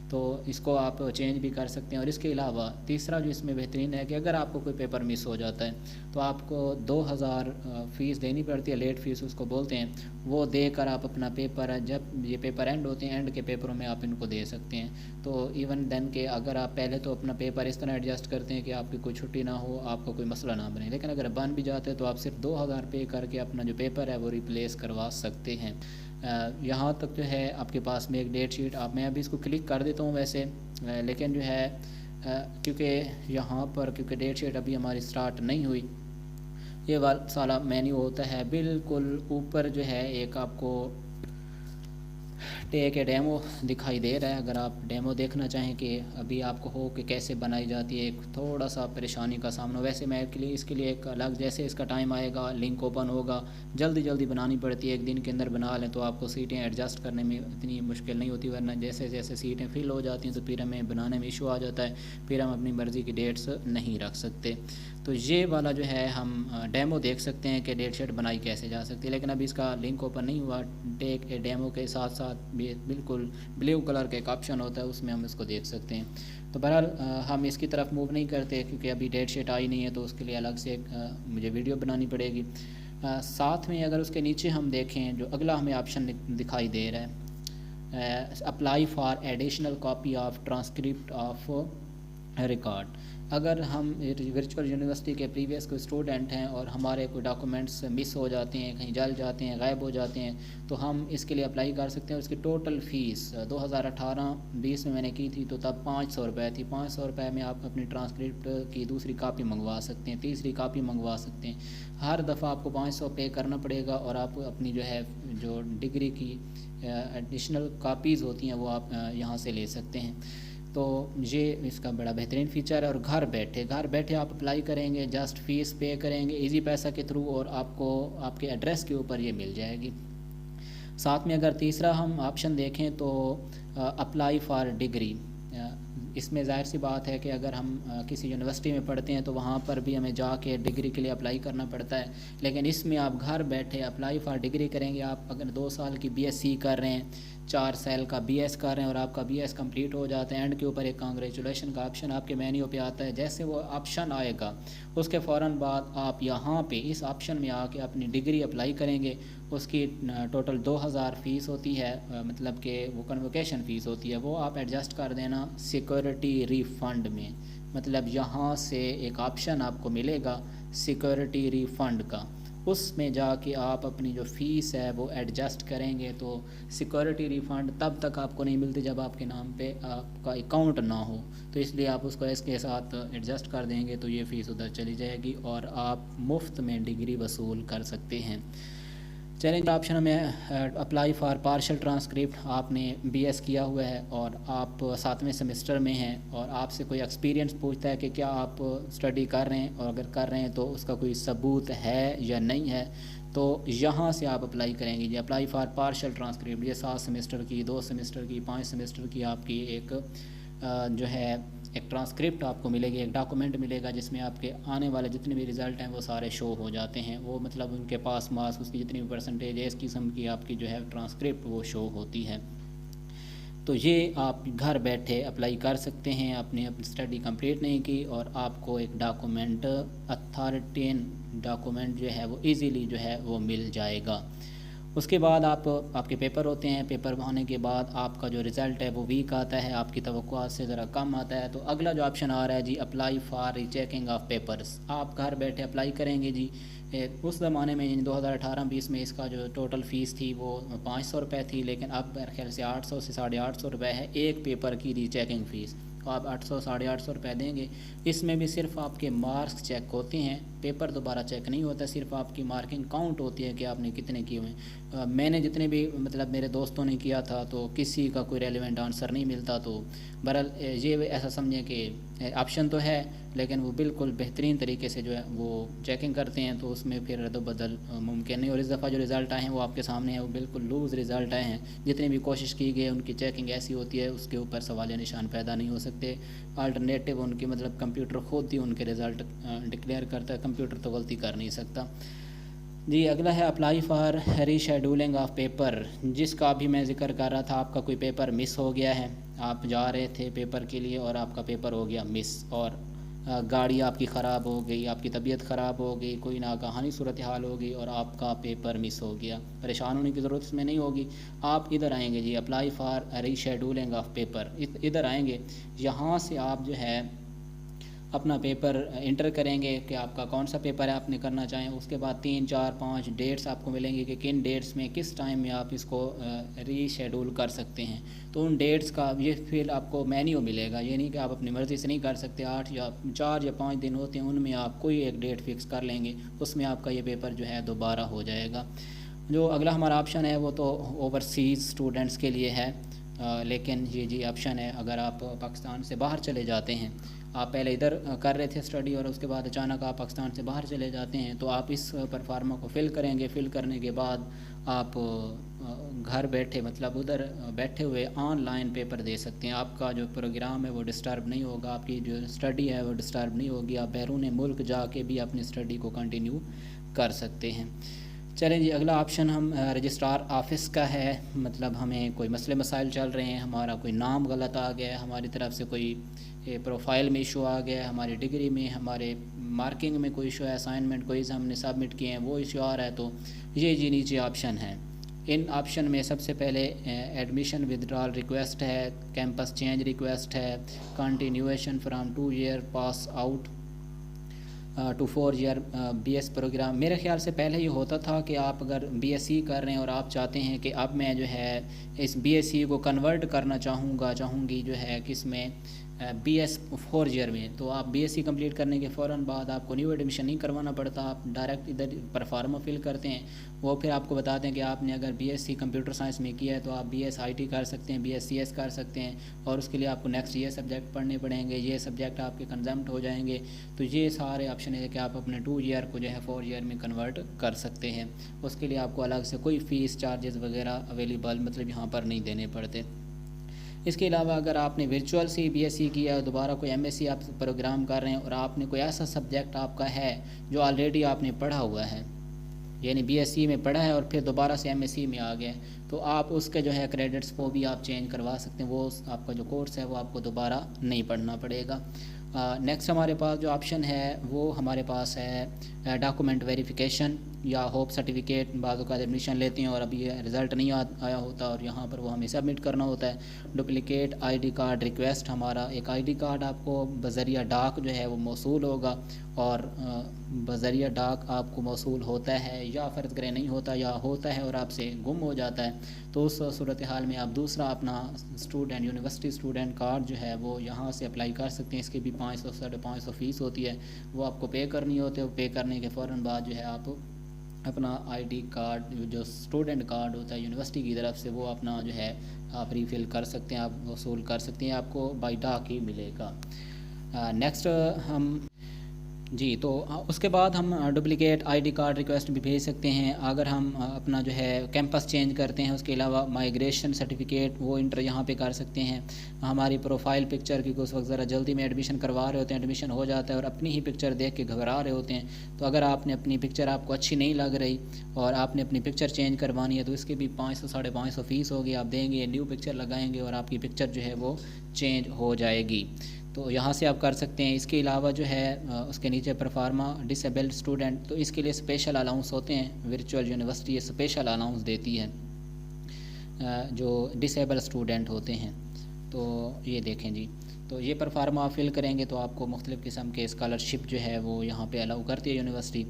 تو اس کو آپ چینج بھی کر سکتے ہیں۔ اور اس کے علاوہ تیسرا جو اس میں بہترین ہے کہ اگر آپ کو کوئی پیپر مس ہو جاتا ہے تو آپ کو 2000 فیس دینی پڑتی ہے، لیٹ فیس اس کو بولتے ہیں، وہ دے کر آپ اپنا پیپر، جب یہ پیپر اینڈ ہوتے ہیں اینڈ کے پیپروں میں آپ ان کو دے سکتے ہیں۔ تو ایون دین کہ اگر آپ پہلے تو اپنا پیپر اس طرح ایڈجسٹ کرتے ہیں کہ آپ کی کوئی چھٹی نہ ہو، آپ کو کوئی مسئلہ نہ بنے، لیکن اگر بن بھی جاتے ہیں تو آپ صرف 2000 پے کر کے اپنا جو پیپر ہے وہ ریپلیس کروا سکتے ہیں۔ یہاں تک جو ہے آپ کے پاس میں ایک ڈیٹ شیٹ، میں ابھی اس کو کلک کر دیتا ہوں ویسے، لیکن جو ہے کیونکہ یہاں پر کیونکہ ڈیٹ شیٹ ابھی ہماری سٹارٹ نہیں ہوئی، یہ سارا مینیو ہوتا ہے بالکل اوپر جو ہے ایک آپ کو ٹیک ڈیمو دکھائی دے رہا ہے۔ اگر آپ ڈیمو دیکھنا چاہیں کہ ابھی آپ کو ہو کہ کیسے بنائی جاتی ہے، ایک تھوڑا سا پریشانی کا سامنا، ویسے میں اس کے لیے ایک الگ، جیسے اس کا ٹائم آئے گا لنک اوپن ہوگا، جلدی بنانی پڑتی ہے، ایک دن کے اندر بنا لیں تو آپ کو سیٹیں ایڈجسٹ کرنے میں اتنی مشکل نہیں ہوتی، ورنہ جیسے سیٹیں فل ہو جاتی ہیں تو پھر ہمیں بنانے میں ایشو آ جاتا ہے، پھر ہم اپنی مرضی کی ڈیٹس نہیں رکھ سکتے۔ تو یہ والا جو ہے ہم ڈیمو دیکھ سکتے ہیں کہ ڈیٹ شیٹ بنائی کیسے جا سکتی ہے، لیکن ابھی اس کا لنک اوپن نہیں ہوا۔ ٹیک اے ڈیمو کے ساتھ ساتھ بھی بالکل بلیو کلر کا ایک آپشن ہوتا ہے، اس میں ہم اس کو دیکھ سکتے ہیں۔ تو بہرحال ہم اس کی طرف موو نہیں کرتے کیونکہ ابھی ڈیٹ شیٹ آئی نہیں ہے، تو اس کے لیے الگ سے مجھے ویڈیو بنانی پڑے گی۔ ساتھ میں اگر اس کے نیچے ہم دیکھیں جو اگلا ہمیں آپشن دکھائی دے رہا ہے، apply for additional copy of transcript of record. اگر ہم ورچوئل یونیورسٹی کے پریویس کوئی اسٹوڈنٹ ہیں اور ہمارے کوئی ڈاکومنٹس مس ہو جاتے ہیں، کہیں جل جاتے ہیں، غائب ہو جاتے ہیں، تو ہم اس کے لیے اپلائی کر سکتے ہیں۔ اس کی ٹوٹل فیس 2018-20 میں نے کی تھی تو تب 500 روپے تھی، 500 روپے میں آپ اپنی ٹرانسکرپٹ کی دوسری کاپی منگوا سکتے ہیں، تیسری کاپی منگوا سکتے ہیں۔ ہر دفعہ آپ کو 500 پے کرنا پڑے گا، اور آپ اپنی جو ڈگری کی ایڈیشنل کاپیز ہوتی ہیں وہ آپ یہاں سے لے سکتے ہیں۔ تو یہ اس کا بڑا بہترین فیچر ہے، اور گھر بیٹھے آپ اپلائی کریں گے، جسٹ فیس پے کریں گے ایزی پیسہ کے تھرو، اور آپ کو آپ کے ایڈریس کے اوپر یہ مل جائے گی۔ ساتھ میں اگر تیسرا ہم آپشن دیکھیں تو اپلائی فار ڈگری، اس میں ظاہر سی بات ہے کہ اگر ہم کسی یونیورسٹی میں پڑھتے ہیں تو وہاں پر بھی ہمیں جا کے ڈگری کے لیے اپلائی کرنا پڑتا ہے، لیکن اس میں آپ گھر بیٹھے اپلائی فار ڈگری کریں گے۔ آپ اگر 2 سال کی بی ایس سی کر رہے ہیں، 4 سال کا بی ایس کر رہے ہیں، اور آپ کا بی ایس کمپلیٹ ہو جاتا ہے، اینڈ کے اوپر ایک کانگریچولیشن کا آپشن آپ کے مینیو پہ آتا ہے، جیسے وہ آپشن آئے گا اس کے فوراً بعد آپ یہاں پہ اس آپشن میں آ کے اپنی ڈگری اپلائی کریں گے۔ اس کی ٹوٹل 2000 فیس ہوتی ہے، مطلب کہ وہ کنووکیشن فیس ہوتی ہے، وہ آپ ایڈجسٹ کر دینا سیکورٹی ریفنڈ میں، مطلب یہاں سے ایک آپشن آپ کو ملے گا سیکورٹی ریفنڈ کا، اس میں جا کے آپ اپنی جو فیس ہے وہ ایڈجسٹ کریں گے۔ تو سیکورٹی ریفنڈ تب تک آپ کو نہیں ملتی جب آپ کے نام پہ آپ کا اکاؤنٹ نہ ہو، تو اس لیے آپ اس کو اس کے ساتھ ایڈجسٹ کر دیں گے تو یہ فیس ادھر چلی جائے گی اور آپ مفت میں ڈگری وصول کر سکتے ہیں۔ چیلنج آپشن میں اپلائی فار پارشل ٹرانسکرپٹ، آپ نے بی ایس کیا ہوا ہے اور آپ 7ویں سیمسٹر میں ہیں اور آپ سے کوئی ایکسپیرینس پوچھتا ہے کہ کیا آپ اسٹڈی کر رہے ہیں، اور اگر کر رہے ہیں تو اس کا کوئی ثبوت ہے یا نہیں ہے، تو یہاں سے آپ اپلائی کریں گے جی اپلائی فار پارشل ٹرانسکرپٹ۔ یہ 7 سیمسٹر کی، 2 سیمسٹر کی، 5 سیمسٹر کی آپ کی ایک جو ہے ایک ٹرانسکرپٹ آپ کو ملے گی، ایک ڈاکومنٹ ملے گا جس میں آپ کے آنے والے جتنے بھی رزلٹ ہیں وہ سارے شو ہو جاتے ہیں، وہ مطلب ان کے پاس مارکس، اس کی جتنی بھی پرسنٹیج ہے، اس قسم کی آپ کی جو ہے ٹرانسکرپٹ وہ شو ہوتی ہے۔ تو یہ آپ گھر بیٹھے اپلائی کر سکتے ہیں، آپ نے اپنی اسٹڈی کمپلیٹ نہیں کی اور آپ کو ایک ڈاکومنٹ، اتھارٹین ڈاکومنٹ جو ہے وہ ایزیلی جو ہے وہ مل جائے گا۔ اس کے بعد آپ کے پیپر ہوتے ہیں، پیپر ہونے کے بعد آپ کا جو رزلٹ ہے وہ ویک آتا ہے، آپ کی توقعات سے ذرا کم آتا ہے، تو اگلا جو آپشن آ رہا ہے جی apply for rechecking of papers, آپ گھر بیٹھے اپلائی کریں گے جی۔ اس زمانے میں 2018-20 میں اس کا جو ٹوٹل فیس تھی وہ 500 روپے تھی، لیکن اب میرے خیال سے 800 سے 850 روپے ہے ایک پیپر کی ری چیکنگ فیس، تو آپ 800 850 روپے دیں گے۔ اس میں بھی صرف آپ کے مارکس چیک ہوتے ہیں، پیپر دوبارہ چیک نہیں ہوتا، صرف آپ کی مارکنگ کاؤنٹ ہوتی ہے کہ آپ نے کتنے کیے ہوئے ہیں۔ میں نے جتنے بھی مطلب میرے دوستوں نے کیا تھا تو کسی کا کوئی ریلیونٹ آنسر نہیں ملتا، تو بہرحال یہ ایسا سمجھیں کہ آپشن تو ہے لیکن وہ بالکل بہترین طریقے سے جو ہے وہ چیکنگ کرتے ہیں، تو اس میں پھر رد و بدل ممکن نہیں، اور اس دفعہ جو رزلٹ آئے ہیں وہ آپ کے سامنے ہیں، وہ بالکل لوز رزلٹ آئے ہیں، جتنی بھی کوشش کی گئی ان کی چیکنگ ایسی ہوتی ہے اس کے اوپر سوالیہ نشان پیدا نہیں ہو سکتے، الٹرنیٹو ان کی مطلب کمپیوٹر خود ہی ان کے رزلٹ ڈکلیئر کرتا ہے، کمپیوٹر تو غلطی کر نہیں سکتا۔ جی اگلا ہے apply for rescheduling of paper, جس کا بھی میں ذکر کر رہا تھا، آپ کا کوئی پیپر مس ہو گیا ہے، آپ جا رہے تھے پیپر کے لیے اور آپ کا پیپر ہو گیا مس، اور گاڑی آپ کی خراب ہو گئی، آپ کی طبیعت خراب ہو گئی، کوئی ناگہانی صورتحال ہو گئی اور آپ کا پیپر مس ہو گیا، پریشان ہونے کی ضرورت اس میں نہیں ہوگی، آپ ادھر آئیں گے جی apply for rescheduling of paper, ادھر آئیں گے، یہاں سے آپ جو ہے اپنا پیپر انٹر کریں گے کہ آپ کا کون سا پیپر ہے آپ نے کرنا چاہیں، اس کے بعد 3 4 5 ڈیٹس آپ کو ملیں گے کہ کن ڈیٹس میں کس ٹائم میں آپ اس کو ری شیڈول کر سکتے ہیں، تو ان ڈیٹس کا یہ پھر آپ کو مینیو ملے گا، یہ نہیں کہ آپ اپنی مرضی سے نہیں کر سکتے، 8 یا 4 یا 5 دن ہوتے ہیں، ان میں آپ کوئی ایک ڈیٹ فکس کر لیں گے، اس میں آپ کا یہ پیپر جو ہے دوبارہ ہو جائے گا۔ جو اگلا ہمارا آپشن ہے وہ تو اوورسیز اسٹوڈنٹس کے لیے ہے، لیکن یہ جی آپشن ہے اگر آپ پاکستان سے باہر چلے جاتے ہیں، آپ پہلے ادھر کر رہے تھے اسٹڈی اور اس کے بعد اچانک آپ پاکستان سے باہر چلے جاتے ہیں، تو آپ اس پر فارموں کو فل کریں گے، فل کرنے کے بعد آپ گھر بیٹھے مطلب ادھر بیٹھے ہوئے آن لائن پیپر دے سکتے ہیں، آپ کا جو پروگرام ہے وہ ڈسٹرب نہیں ہوگا، آپ کی جو اسٹڈی ہے وہ ڈسٹرب نہیں ہوگی، آپ بیرون ملک جا کے بھی اپنی اسٹڈی کو کنٹینیو کر سکتے ہیں۔ چلیں جی اگلا آپشن ہم رجسٹرار آفس کا ہے، مطلب ہمیں کوئی مسئلے مسائل چل رہے ہیں، ہمارا کوئی نام غلط آ گیا ہے، ہماری طرف سے کوئی پروفائل میں ایشو آ گیا ہے، ہماری ڈگری میں، ہمارے مارکنگ میں کوئی ایشو ہے، اسائنمنٹ کوئی ہم نے سبمٹ کیے ہیں وہ ایشو آ رہا ہے، تو یہ جی نیچے آپشن ہے، ان آپشن میں سب سے پہلے ایڈمیشن ودرال ریکویسٹ ہے، کیمپس چینج ریکویسٹ ہے، continuation from 2 year pass out to 4 year B S program. میرے خیال سے پہلے یہ ہوتا تھا کہ آپ اگر بی ایس سی کر رہے ہیں اور آپ چاہتے ہیں کہ اب میں جو ہے اس بی ایس سی کو کنورٹ کرنا چاہوں گی جو ہے کس میں بی ایس 4 ایئر میں، تو آپ بی ایس سی کمپلیٹ کرنے کے فوراً بعد آپ کو نیو ایڈمیشن نہیں کروانا پڑتا، آپ ڈائریکٹ ادھر پر فارم فل کرتے ہیں، وہ پھر آپ کو بتاتے ہیں کہ آپ نے اگر B S C computer science میں کیا ہے تو آپ بی ایس آئی ٹی کر سکتے ہیں، بی ایس سی ایس کر سکتے ہیں، اور اس کے لیے آپ کو نیکسٹ یہ سبجیکٹ پڑھنے پڑیں گے، یہ سبجیکٹ آپ کے کنزمپٹ ہو جائیں گے، تو یہ سارے آپشن ہے کہ آپ اپنے 2 ایئر کو جو ہے 4 ایئر میں کنورٹ کر سکتے ہیں، اس کے لیے آپ کو الگ سے کوئی فیس چارجز وغیرہ اویلیبل مطلب یہاں پر نہیں دینے پڑتے۔ اس کے علاوہ اگر آپ نے ورچوئل سے بی ایس سی کیا ہے، دوبارہ کوئی ایم ایس سی آپ پروگرام کر رہے ہیں اور آپ نے کوئی ایسا سبجیکٹ آپ کا ہے جو آلریڈی آپ نے پڑھا ہوا ہے، یعنی بی ایس سی میں پڑھا ہے اور پھر دوبارہ سے ایم ایس سی میں آ گئے، تو آپ اس کے جو ہے کریڈٹس کو بھی آپ چینج کروا سکتے ہیں، وہ آپ کا جو کورس ہے وہ آپ کو دوبارہ نہیں پڑھنا پڑے گا۔ نیکسٹ ہمارے پاس جو آپشن ہے وہ ہمارے پاس ہے ڈاکومنٹ ویریفیکیشن یا ہوپ سرٹیفکیٹ، بعض اوقات ایڈمیشن لیتے ہیں اور ابھی یہ رزلٹ نہیں آیا ہوتا اور یہاں پر وہ ہمیں سبمٹ کرنا ہوتا ہے، duplicate I D card request, ہمارا ایک آئی ڈی کارڈ آپ کو بذریعہ ڈاک جو ہے وہ موصول ہوگا، اور بذریعہ ڈاک آپ کو موصول ہوتا ہے یا فرض کریں نہیں ہوتا، یا ہوتا ہے اور آپ سے گم ہو جاتا ہے، تو اس صورتحال میں آپ دوسرا اپنا اسٹوڈنٹ یونیورسٹی اسٹوڈنٹ کارڈ جو ہے وہ یہاں سے اپلائی کر سکتے ہیں، اس کی بھی 500 550 فیس ہوتی ہے، وہ آپ کو پے کرنی ہوتی ہے، وہ پے کرنے کے فوراً بعد جو ہے آپ اپنا آئی ڈی کارڈ جو اسٹوڈنٹ کارڈ ہوتا ہے یونیورسٹی کی طرف سے، وہ اپنا جو ہے آپ ریفل کر سکتے ہیں، آپ وصول کر سکتے ہیں، آپ کو بائی ڈاک ہی ملے گا۔ نیکسٹ ہم جی تو اس کے بعد ہم duplicate I D card request بھی بھیج سکتے ہیں۔ اگر ہم اپنا جو ہے کیمپس چینج کرتے ہیں، اس کے علاوہ مائیگریشن سرٹیفکیٹ وہ انٹر یہاں پہ کر سکتے ہیں۔ ہماری پروفائل پکچر کی اس وقت ذرا جلدی میں ایڈمیشن کروا رہے ہوتے ہیں، ایڈمیشن ہو جاتا ہے اور اپنی ہی پکچر دیکھ کے گھبرا رہے ہوتے ہیں، تو اگر آپ نے اپنی پکچر آپ کو اچھی نہیں لگ رہی اور آپ نے اپنی پکچر چینج کروانی ہے تو اس کے بھی 500 550 فیس ہوگی، آپ دیں گے، نیو پکچر لگائیں گے اور آپ کی پکچر جو ہے وہ چینج ہو جائے گی، تو یہاں سے آپ کر سکتے ہیں۔ اس کے علاوہ جو ہے اس کے نیچے پرفارما ڈسیبلڈ اسٹوڈنٹ، تو اس کے لیے اسپیشل الاؤنس ہوتے ہیں، ورچوئل یونیورسٹی اسپیشل الاؤنس دیتی ہے جو ڈسیبل اسٹوڈنٹ ہوتے ہیں۔ تو یہ دیکھیں جی، تو یہ پرفارما فل کریں گے تو آپ کو مختلف قسم کے اسکالرشپ جو ہے وہ یہاں پہ الاؤ کرتی ہے یونیورسٹی۔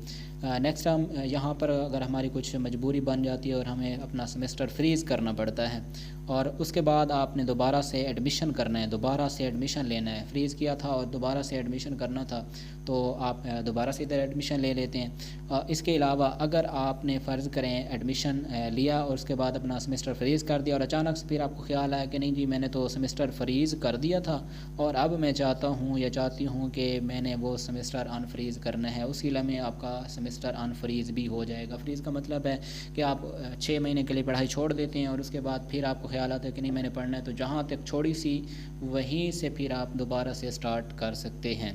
نیکسٹ ہم یہاں پر اگر ہماری کچھ مجبوری بن جاتی ہے اور ہمیں اپنا سمیسٹر فریز کرنا پڑتا ہے اور اس کے بعد آپ نے دوبارہ سے ایڈمیشن کرنا ہے، دوبارہ سے ایڈمیشن لینا ہے، فریز کیا تھا اور دوبارہ سے ایڈمیشن کرنا تھا تو آپ دوبارہ سے ادھر ایڈمیشن لے لیتے ہیں۔ اس کے علاوہ اگر آپ نے فرض کریں ایڈمیشن لیا اور اس کے بعد اپنا سمیسٹر فریز کر دیا اور اچانک سے پھر آپ کو خیال آیا کہ نہیں جی میں نے تو سمیسٹر فریز کر دیا تھا اور اب میں چاہتا ہوں یا چاہتی ہوں کہ میں نے وہ سمیسٹر ان فریز کرنا ہے، اسی لمحے آپ کا سمیسٹر ان فریز بھی ہو جائے گا۔ فریز کا مطلب ہے کہ آپ 6 مہینے کے لیے پڑھائی چھوڑ دیتے ہیں اور اس کے بعد پھر آپ کو خیال آتا ہے کہ نہیں میں نے پڑھنا ہے، تو جہاں تک چھوڑی سی وہیں سے پھر آپ دوبارہ سے سٹارٹ کر سکتے ہیں،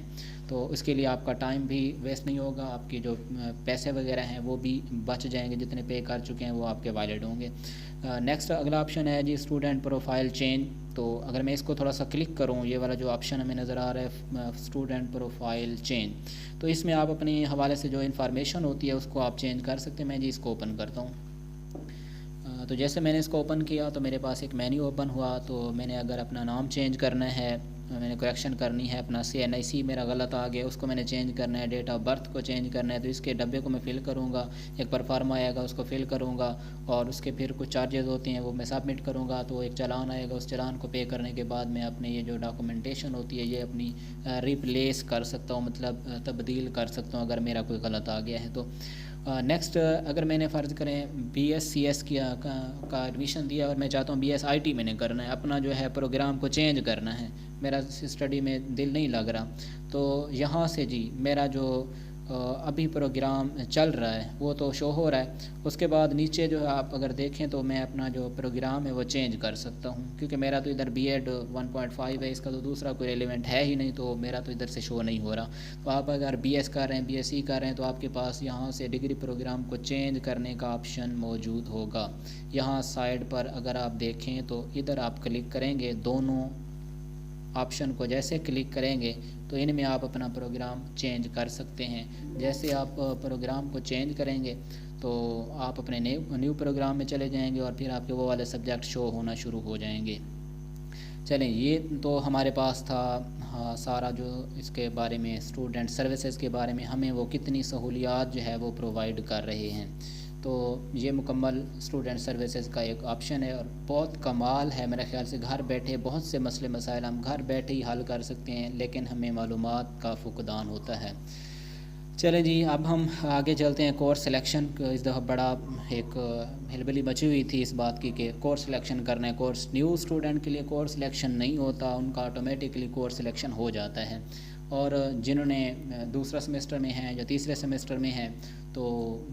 تو اس کے لیے آپ کا ٹائم بھی ویسٹ نہیں ہوگا، آپ کی جو پیسے وغیرہ ہیں وہ بھی بچ جائیں گے، جتنے پے کر چکے ہیں وہ آپ کے ویلڈ ہوں گے۔ نیکسٹ اگلا آپشن ہے جی اسٹوڈنٹ پروفائل چینج، تو اگر میں اس کو تھوڑا سا کلک کروں، یہ والا جو آپشن ہمیں نظر آ رہا ہے اسٹوڈنٹ پروفائل چینج، تو اس میں آپ اپنے حوالے سے جو انفارمیشن ہوتی ہے اس کو آپ چینج کر سکتے ہیں۔ میں جی اس کو اوپن کرتا ہوں، تو جیسے میں نے اس کو اوپن کیا تو میرے پاس ایک مینیو اوپن ہوا، تو میں نے اگر اپنا نام چینج کرنا ہے، میں نے کریکشن کرنی ہے، اپنا CNIC میرا غلط آ گیا اس کو میں نے چینج کرنا ہے، ڈیٹ آف برتھ کو چینج کرنا ہے، تو اس کے ڈبے کو میں فل کروں گا، ایک پرفارما آئے گا اس کو فل کروں گا اور اس کے پھر کچھ چارجز ہوتے ہیں وہ میں سبمٹ کروں گا، تو ایک چلان آئے گا، اس چلان کو پے کرنے کے بعد میں اپنے یہ جو ڈاکومنٹیشن ہوتی ہے یہ اپنی ریپلیس کر سکتا ہوں، مطلب تبدیل کر سکتا ہوں اگر میرا کوئی غلط آ گیا ہے تو۔ نیکسٹ اگر میں نے فرض کریں BScs کا ایڈمیشن دیا اور میں چاہتا ہوں BSIT میں نے کرنا ہے، اپنا جو ہے پروگرام کو چینج کرنا ہے، میرا اسٹڈی میں دل نہیں لگ رہا، تو یہاں سے جی میرا جو ابھی پروگرام چل رہا ہے وہ تو شو ہو رہا ہے، اس کے بعد نیچے جو آپ اگر دیکھیں تو میں اپنا جو پروگرام ہے وہ چینج کر سکتا ہوں، کیونکہ میرا تو ادھر B.Ed 1.5 ہے، اس کا تو دوسرا کوئی ریلیونٹ ہے ہی نہیں، تو میرا تو ادھر سے شو نہیں ہو رہا۔ تو آپ اگر BS کر رہے ہیں، BSc کر رہے ہیں تو آپ کے پاس یہاں سے ڈگری پروگرام کو چینج کرنے کا آپشن موجود ہوگا۔ یہاں سائڈ پر اگر آپ دیکھیں تو ادھر آپ کلک کریں گے، دونوں آپشن کو جیسے کلک کریں گے تو ان میں آپ اپنا پروگرام چینج کر سکتے ہیں۔ جیسے آپ پروگرام کو چینج کریں گے تو آپ اپنے نیو پروگرام میں چلے جائیں گے اور پھر آپ کے وہ والے سبجیکٹ شو ہونا شروع ہو جائیں گے۔ چلیں یہ تو ہمارے پاس تھا سارا جو اس کے بارے میں اسٹوڈنٹ سروسز کے بارے میں ہمیں وہ کتنی سہولیات جو ہے وہ پرووائڈ کر رہے ہیں، تو یہ مکمل اسٹوڈنٹ سروسز کا ایک آپشن ہے اور بہت کمال ہے، میرے خیال سے گھر بیٹھے بہت سے مسئلے مسائل ہم گھر بیٹھے ہی حل کر سکتے ہیں، لیکن ہمیں معلومات کا فقدان ہوتا ہے۔ چلیں جی اب ہم آگے چلتے ہیں کورس سلیکشن۔ اس دفعہ بڑا ایک ہلبلی مچی ہوئی تھی اس بات کی کہ کورس سلیکشن کرنا ہے، کورس نیو اسٹوڈنٹ کے لیے کورس سلیکشن نہیں ہوتا، ان کا آٹومیٹکلی کورس سلیکشن ہو جاتا ہے، اور جنہوں نے دوسرا سمیسٹر میں ہیں یا تیسرے سمیسٹر میں ہیں تو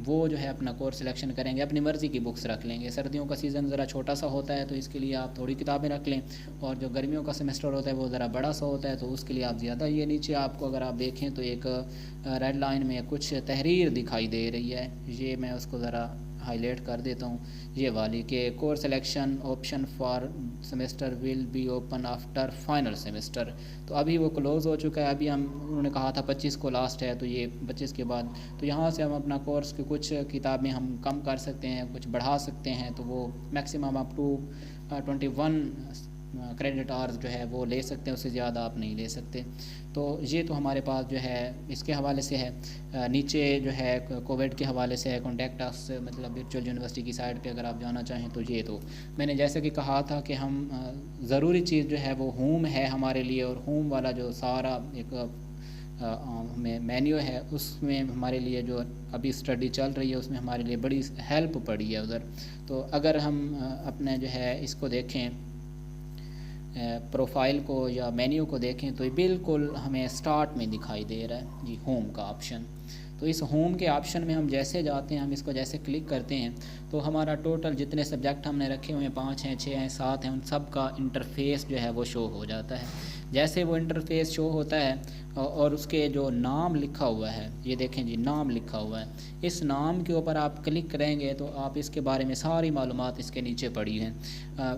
وہ جو ہے اپنا کورس سلیکشن کریں گے، اپنی مرضی کی بکس رکھ لیں گے۔ سردیوں کا سیزن ذرا چھوٹا سا ہوتا ہے تو اس کے لیے آپ تھوڑی کتابیں رکھ لیں، اور جو گرمیوں کا سمیسٹر ہوتا ہے وہ ذرا بڑا سا ہوتا ہے تو اس کے لیے آپ زیادہ، یہ نیچے آپ کو اگر آپ دیکھیں تو ایک ریڈ لائن میں کچھ تحریر دکھائی دے رہی ہے، یہ میں اس کو ذرا ہائی لائٹ کر دیتا ہوں، یہ والی کہ course selection option for semester will be open after final semester, تو ابھی وہ کلوز ہو چکا ہے، ابھی انہوں نے کہا تھا 25 کو لاسٹ ہے، تو یہ 25 کے بعد، تو یہاں سے ہم اپنا کورس کی کچھ کتابیں ہم کم کر سکتے ہیں، کچھ بڑھا سکتے ہیں، تو وہ maximum up to 21 credit hours جو ہے وہ لے سکتے ہیں، اس سے زیادہ آپ نہیں لے سکتے۔ تو یہ تو ہمارے پاس جو ہے اس کے حوالے سے ہے۔ نیچے جو ہے کووڈ کے حوالے سے ہے، کانٹیکٹ اس مطلب ورچوئل یونیورسٹی کی سائٹ پہ اگر آپ جانا چاہیں تو یہ تو میں نے جیسے کہ کہا تھا کہ ہم ضروری چیز جو ہے وہ ہوم ہے ہمارے لیے، اور ہوم والا جو سارا ایک میں مینیو ہے اس میں ہمارے لیے جو ابھی اسٹڈی چل رہی ہے اس میں ہمارے لیے بڑی ہیلپ پڑی ہے ادھر. تو اگر ہم اپنے جو ہے اس کو دیکھیں پروفائل کو یا مینیو کو دیکھیں تو یہ بالکل ہمیں سٹارٹ میں دکھائی دے رہا ہے جی ہوم کا آپشن. تو اس ہوم کے آپشن میں ہم جیسے جاتے ہیں، ہم اس کو جیسے کلک کرتے ہیں تو ہمارا ٹوٹل جتنے سبجیکٹ ہم نے رکھے ہوئے ہیں 5 ہیں 6 ہیں 7 ہیں ان سب کا انٹرفیس جو ہے وہ شو ہو جاتا ہے. جیسے وہ انٹرفیس شو ہوتا ہے اور اس کے جو نام لکھا ہوا ہے، یہ دیکھیں جی نام لکھا ہوا ہے، اس نام کے اوپر آپ کلک کریں گے تو آپ اس کے بارے میں ساری معلومات اس کے نیچے پڑی ہیں.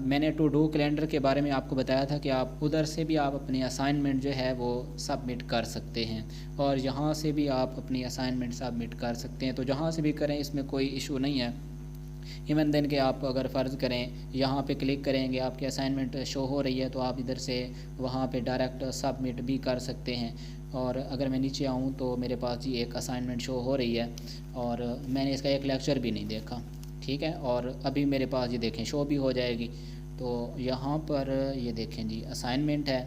میں نے ٹو ڈو کیلنڈر کے بارے میں آپ کو بتایا تھا کہ آپ ادھر سے بھی آپ اپنی اسائنمنٹ جو ہے وہ سبمٹ کر سکتے ہیں اور یہاں سے بھی آپ اپنی اسائنمنٹ سبمٹ کر سکتے ہیں. تو جہاں سے بھی کریں اس میں کوئی ایشو نہیں ہے. ایون دین کہ آپ اگر فرض کریں یہاں پہ کلک کریں گے آپ کی اسائنمنٹ شو ہو رہی ہے تو آپ ادھر سے وہاں پہ ڈائریکٹ سبمٹ بھی کر سکتے ہیں. اور اگر میں نیچے آؤں تو میرے پاس جی ایک اسائنمنٹ شو ہو رہی ہے اور میں نے اس کا ایک لیکچر بھی نہیں دیکھا، ٹھیک ہے، اور ابھی میرے پاس یہ دیکھیں شو بھی ہو جائے گی. تو یہاں پر یہ دیکھیں جی اسائنمنٹ ہے،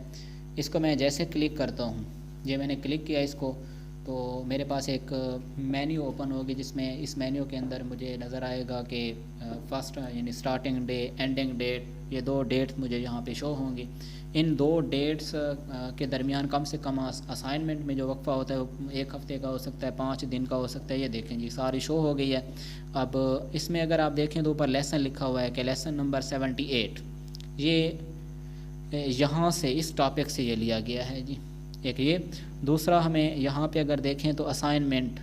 اس کو میں جیسے کلک کرتا ہوں، یہ میں نے کلک کیا اس کو تو میرے پاس ایک مینیو اوپن ہوگی جس میں اس مینیو کے اندر مجھے نظر آئے گا کہ فرسٹ یعنی سٹارٹنگ ڈے اینڈنگ ڈیٹ، یہ 2 ڈیٹس مجھے یہاں پہ شو ہوں گی. ان 2 ڈیٹس کے درمیان کم سے کم اسائنمنٹ میں جو وقفہ ہوتا ہے وہ 1 ہفتے کا ہو سکتا ہے، 5 دن کا ہو سکتا ہے. یہ دیکھیں جی ساری شو ہو گئی ہے. اب اس میں اگر آپ دیکھیں تو اوپر لیسن لکھا ہوا ہے کہ لیسن نمبر 78، یہ یہاں سے اس ٹاپک سے یہ لیا گیا ہے جی. ایک یہ دوسرا ہمیں یہاں پہ اگر دیکھیں تو اسائنمنٹ،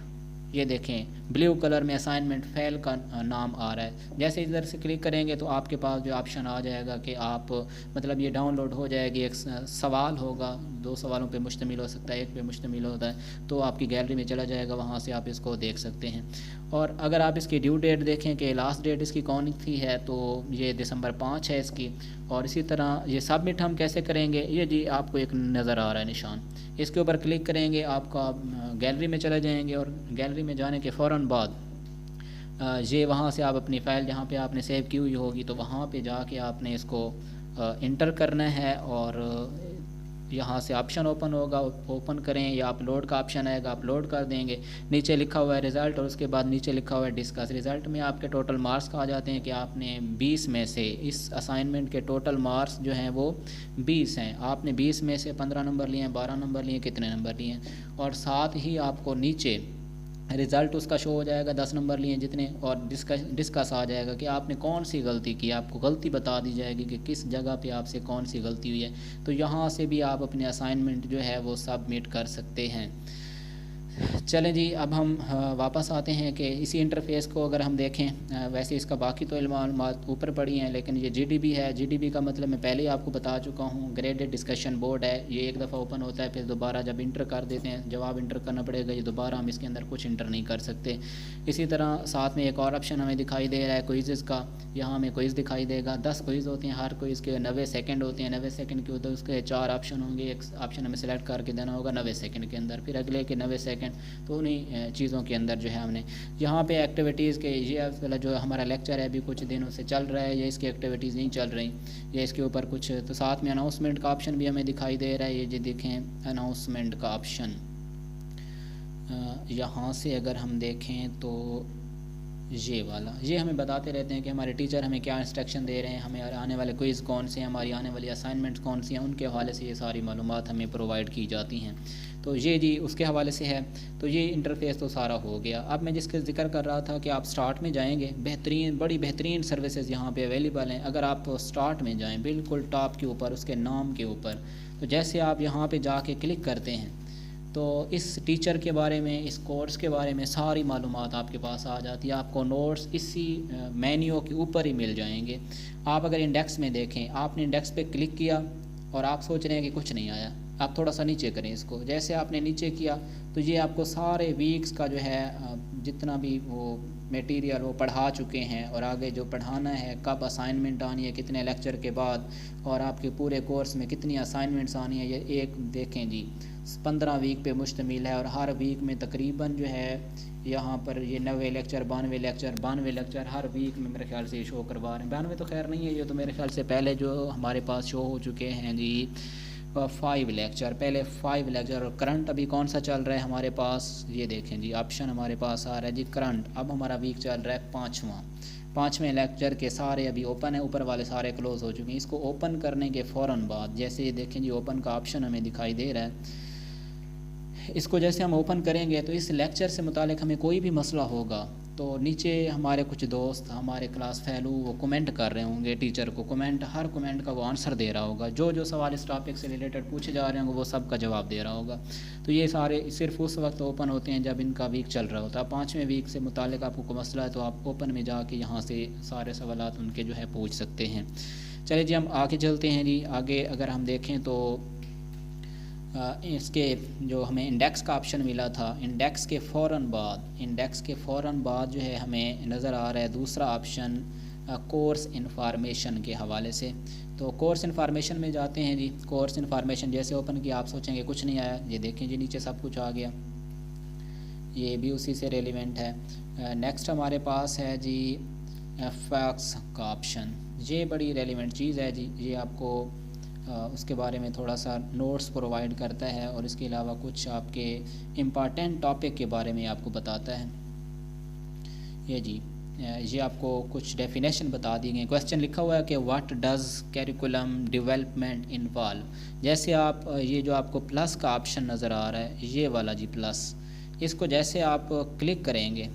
یہ دیکھیں بلیو کلر میں اسائنمنٹ فیل کا نام آ رہا ہے. جیسے ادھر سے کلک کریں گے تو آپ کے پاس جو آپشن آ جائے گا کہ آپ مطلب یہ ڈاؤن لوڈ ہو جائے گی. ایک سوال ہوگا، 2 سوالوں پہ مشتمل ہو سکتا ہے، 1 پہ مشتمل ہوتا ہے تو آپ کی گیلری میں چلا جائے گا، وہاں سے آپ اس کو دیکھ سکتے ہیں. اور اگر آپ اس کی ڈیو ڈیٹ دیکھیں کہ لاسٹ ڈیٹ اس کی کون سی ہے تو یہ دسمبر 5 ہے اس کی. اور اسی طرح یہ سبمٹ ہم کیسے کریں گے، یہ جی آپ کو ایک نظر آ رہا ہے نشان، اس کے اوپر کلک کریں گے آپ کا گیلری میں چلے جائیں گے اور گیلری میں جانے کے فوراً بعد یہ وہاں سے آپ اپنی فائل جہاں پہ آپ نے سیو کی ہوئی ہوگی تو وہاں پہ جا کے آپ نے اس کو انٹر کرنا ہے اور یہاں سے آپشن اوپن ہوگا، اوپن کریں یا اپلوڈ کا آپشن آئے گا، اپلوڈ کر دیں گے. نیچے لکھا ہوا ہے رزلٹ اور اس کے بعد نیچے لکھا ہوا ہے ڈسکس. رزلٹ میں آپ کے ٹوٹل مارکس آ جاتے ہیں کہ آپ نے 20 میں سے اس اسائنمنٹ کے ٹوٹل مارکس جو ہیں وہ 20 ہیں. آپ نے 20 میں سے 15 نمبر لیے ہیں، 12 نمبر لیے ہیں، کتنے نمبر لیے ہیں. اور ساتھ ہی آپ کو نیچے رزلٹ اس کا شو ہو جائے گا، 10 نمبر لیے جتنے، اور ڈسکس آ جائے گا کہ آپ نے کون سی غلطی کی، آپ کو غلطی بتا دی جائے گی کہ کس جگہ پہ آپ سے کون سی غلطی ہوئی ہے. تو یہاں سے بھی آپ اپنے اسائنمنٹ جو ہے وہ سبمٹ کر سکتے ہیں. چلیں جی اب ہم واپس آتے ہیں کہ اسی انٹرفیس کو اگر ہم دیکھیں، ویسے اس کا باقی تو معلومات اوپر پڑی ہیں لیکن یہ GDB ہے. GDB کا مطلب میں پہلے ہی آپ کو بتا چکا ہوں، گریڈڈ ڈسکشن بورڈ ہے. یہ ایک دفعہ اوپن ہوتا ہے، پھر دوبارہ جب انٹر کر دیتے ہیں جواب انٹر کرنا پڑے گا، یہ دوبارہ ہم اس کے اندر کچھ انٹر نہیں کر سکتے. اسی طرح ساتھ میں ایک اور آپشن ہمیں دکھائی دے رہا ہے کوئزز کا. یہاں ہمیں کوئز دکھائی دے گا، 10 کوئز ہوتے ہیں، ہر کوئز کے 90 سیکنڈ ہوتے ہیں. 90 سیکنڈ کے ہوتے ہیں، اس کے 4 آپشن ہوں گے. ایک آپشن ہمیں سلیکٹ کر کے دینا ہوگا 90 سیکنڈ کے اندر، پھر اگلے کے 90 سیکنڈ. تو انہیں چیزوں کے اندر جو ہے ہم نے یہاں پہ ایکٹیویٹیز کے یہ جو ہمارا لیکچر ہے ابھی کچھ دنوں سے چل رہا ہے، یہ اس کی ایکٹیویٹیز نہیں چل رہی، یہ اس کے اوپر کچھ. تو ساتھ میں اناؤنسمنٹ کا آپشن بھی ہمیں دکھائی دے رہا ہے. یہ جو دیکھیں اناؤنسمنٹ کا آپشن، یہاں سے اگر ہم دیکھیں تو یہ والا، یہ ہمیں بتاتے رہتے ہیں کہ ہمارے ٹیچر ہمیں کیا انسٹرکشن دے رہے ہیں، ہمیں آنے والے کوئز کون سے ہیں، ہماری آنے والی اسائنمنٹس کون سی ہیں، ان کے حوالے سے یہ ساری معلومات ہمیں پرووائڈ کی جاتی ہیں. تو یہ جی اس کے حوالے سے ہے. تو یہ انٹرفیس تو سارا ہو گیا. اب میں جس کا ذکر کر رہا تھا کہ آپ سٹارٹ میں جائیں گے، بڑی بہترین سروسز یہاں پہ اویلیبل ہیں. اگر آپ سٹارٹ میں جائیں بالکل ٹاپ کے اوپر اس کے نام کے اوپر، تو جیسے آپ یہاں پہ جا کے کلک کرتے ہیں تو اس ٹیچر کے بارے میں، اس کورس کے بارے میں ساری معلومات آپ کے پاس آ جاتی ہے. آپ کو نوٹس اسی مینیو کے اوپر ہی مل جائیں گے. آپ اگر انڈیکس میں دیکھیں، آپ نے انڈیکس پہ کلک کیا اور آپ سوچ رہے ہیں کہ کچھ نہیں آیا، آپ تھوڑا سا نیچے کریں اس کو. جیسے آپ نے نیچے کیا تو یہ آپ کو سارے ویکس کا جو ہے جتنا بھی وہ میٹیریل وہ پڑھا چکے ہیں اور آگے جو پڑھانا ہے، کب اسائنمنٹ آنی ہے، کتنے لیکچر کے بعد، اور آپ کے پورے کورس میں کتنی اسائنمنٹس آنی ہے. یہ ایک دیکھیں جی 15 ویک پہ مشتمل ہے اور ہر ویک میں تقریباً جو ہے یہاں پر یہ 90 لیکچر 92 لیکچر ہر ویک میں میرے خیال سے یہ شو کروا رہے ہیں. 92 تو خیر نہیں ہے، یہ تو میرے خیال سے پہلے جو ہمارے پاس شو ہو چکے ہیں جی 5 لیکچر، پہلے 5 لیکچر، اور کرنٹ ابھی کون سا چل رہا ہے ہمارے پاس، یہ دیکھیں جی آپشن ہمارے پاس آ رہا ہے جی کرنٹ. اب ہمارا ویک چل رہا ہے 5واں لیکچر کے سارے ابھی اوپن ہیں، اوپر والے سارے کلوز ہو چکے ہیں. اس کو اوپن کرنے کے فوراً بعد جیسے یہ دیکھیں جی اوپن کا آپشن ہمیں دکھائی دے رہا ہے، اس کو جیسے ہم اوپن کریں گے تو اس لیکچر سے متعلق ہمیں کوئی بھی مسئلہ ہوگا تو نیچے ہمارے کچھ دوست ہمارے کلاس فیلو وہ کمنٹ کر رہے ہوں گے ٹیچر کو، ہر کمنٹ کا وہ آنسر دے رہا ہوگا، جو سوال اس ٹاپک سے ریلیٹڈ پوچھے جا رہے ہوں گے وہ سب کا جواب دے رہا ہوگا. تو یہ سارے صرف اس وقت اوپن ہوتے ہیں جب ان کا ویک چل رہا ہوتا ہے. 5ویں ویک سے متعلق آپ کو کوئی مسئلہ ہے تو آپ اوپن میں جا کے یہاں سے سارے سوالات ان کے جو ہے پوچھ سکتے ہیں. چلے جی ہم آگے چلتے ہیں جی. آگے اگر ہم دیکھیں تو اس کے جو ہمیں انڈیکس کا آپشن ملا تھا، انڈیکس کے فوراً بعد جو ہے ہمیں نظر آ رہا ہے دوسرا آپشن کورس انفارمیشن کے حوالے سے. تو کورس انفارمیشن میں جاتے ہیں جی. کورس انفارمیشن جیسے اوپن کیا آپ سوچیں گے کچھ نہیں آیا، یہ دیکھیں جی نیچے سب کچھ آ گیا، یہ بھی اسی سے ریلیونٹ ہے. نیکسٹ ہمارے پاس ہے جی فیکٹس کا آپشن. یہ بڑی ریلیونٹ چیز ہے جی، یہ آپ کو اس کے بارے میں تھوڑا سا نوٹس پرووائڈ کرتا ہے اور اس کے علاوہ کچھ آپ کے امپارٹنٹ ٹاپک کے بارے میں آپ کو بتاتا ہے. یہ آپ کو کچھ ڈیفینیشن بتا دی گئی. کویسچن لکھا ہوا ہے کہ what does curriculum development involve. جیسے آپ یہ جو آپ کو پلس کا آپشن نظر آ رہا ہے یہ والا جی پلس، اس کو جیسے آپ کلک کریں گے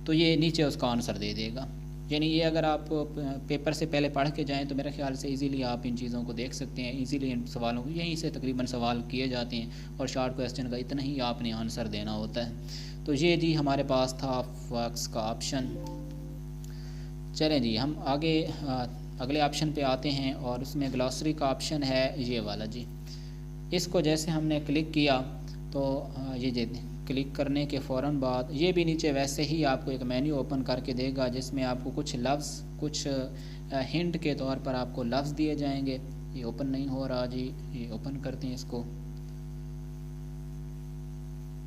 تو یہ نیچے اس کا آنسر دے دے گا. یعنی یہ اگر آپ پیپر سے پہلے پڑھ کے جائیں تو میرے خیال سے ایزیلی آپ ان چیزوں کو دیکھ سکتے ہیں، ایزیلی ان سوالوں کو یہیں سے تقریباً سوال کیے جاتے ہیں اور شارٹ کویسچن کا اتنا ہی آپ نے آنسر دینا ہوتا ہے. تو یہ جی ہمارے پاس تھا فیکٹس کا آپشن. چلیں جی ہم آگے اگلے آپشن پہ آتے ہیں اور اس میں گلاسری کا آپشن ہے یہ والا جی. اس کو جیسے ہم نے کلک کیا تو یہ کلک کرنے کے فوراً بعد یہ بھی نیچے ویسے ہی آپ کو ایک مینیو اوپن کر کے دے گا جس میں آپ کو کچھ لفظ کچھ ہنٹ کے طور پر آپ کو لفظ دیے جائیں گے. یہ اوپن نہیں ہو رہا جی، یہ اوپن کرتے ہیں، اس کو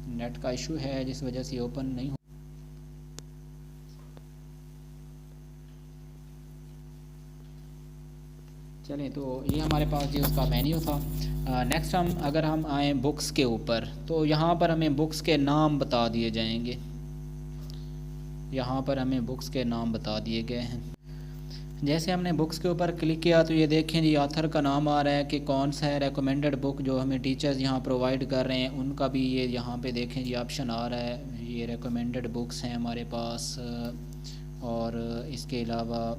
نیٹ کا ایشو ہے جس وجہ سے یہ اوپن نہیں ہو. چلیں تو یہ ہمارے پاس جی اس کا مینیو تھا. نیکسٹ اگر ہم آئیں بکس کے اوپر تو یہاں پر ہمیں بکس کے نام بتا دیے جائیں گے. یہاں پر ہمیں بکس کے نام بتا دیے گئے ہیں. جیسے ہم نے بکس کے اوپر کلک کیا تو یہ دیکھیں جی آتھر کا نام آ رہا ہے کہ کون سا ہے. ریکمینڈڈ بک جو ہمیں ٹیچرز یہاں پرووائڈ کر رہے ہیں ان کا بھی یہ یہاں پہ دیکھیں جی آپشن آ رہا ہے. یہ ریکمینڈڈ بکس ہیں ہمارے پاس، اور اس کے علاوہ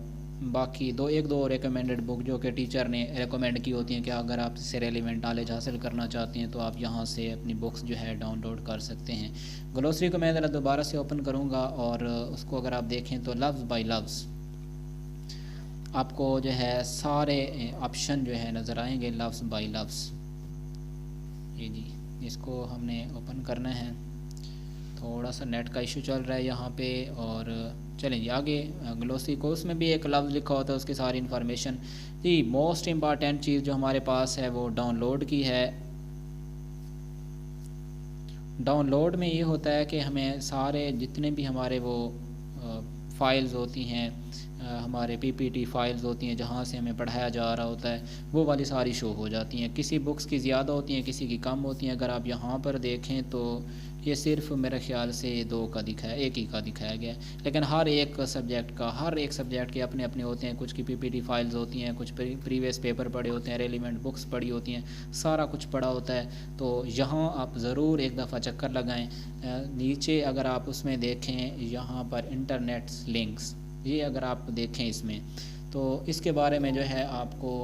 باقی ایک دو ریکمینڈڈ بک جو کہ ٹیچر نے ریکمینڈ کی ہوتی ہیں کہ اگر آپ اس سے ریلیونٹ نالج حاصل کرنا چاہتے ہیں تو آپ یہاں سے اپنی بکس جو ہے ڈاؤن لوڈ کر سکتے ہیں. گلوسری کو میں ذرا دوبارہ سے اوپن کروں گا اور اس کو اگر آپ دیکھیں تو لفظ بائی لفظ آپ کو جو ہے سارے آپشن جو ہے نظر آئیں گے لفظ بائی لفظ. یہ جی اس کو ہم نے اوپن کرنا ہے. تھوڑا سا نیٹ کا ایشو چل رہا ہے یہاں پہ. اور چلیں جی آگے گلوسری کو اس میں بھی ایک لفظ لکھا ہوتا ہے اس کی ساری انفارمیشن. جی موسٹ امپارٹینٹ چیز جو ہمارے پاس ہے وہ ڈاؤن لوڈ کی ہے. ڈاؤن لوڈ میں یہ ہوتا ہے کہ ہمیں سارے جتنے بھی ہمارے وہ فائلز ہوتی ہیں، ہمارے پی پی ٹی فائلز ہوتی ہیں جہاں سے ہمیں پڑھایا جا رہا ہوتا ہے وہ والی ساری شو ہو جاتی ہیں. کسی بکس کی زیادہ ہوتی ہیں کسی کی کم ہوتی ہیں. اگر آپ یہاں پر دیکھیں تو یہ صرف میرے خیال سے ایک ہی کا دکھایا گیا ہے، لیکن ہر ایک سبجیکٹ کے اپنے اپنے ہوتے ہیں. کچھ کی پی پی ٹی فائلز ہوتی ہیں، کچھ پریویس پیپر پڑے ہوتے ہیں، ریلیونٹ بکس پڑھی ہوتی ہیں، سارا کچھ پڑھا ہوتا ہے. تو یہاں آپ ضرور ایک دفعہ چکر لگائیں. نیچے اگر آپ اس میں دیکھیں یہاں پر انٹرنیٹ لنکس، یہ اگر آپ دیکھیں اس میں تو اس کے بارے میں جو ہے آپ کو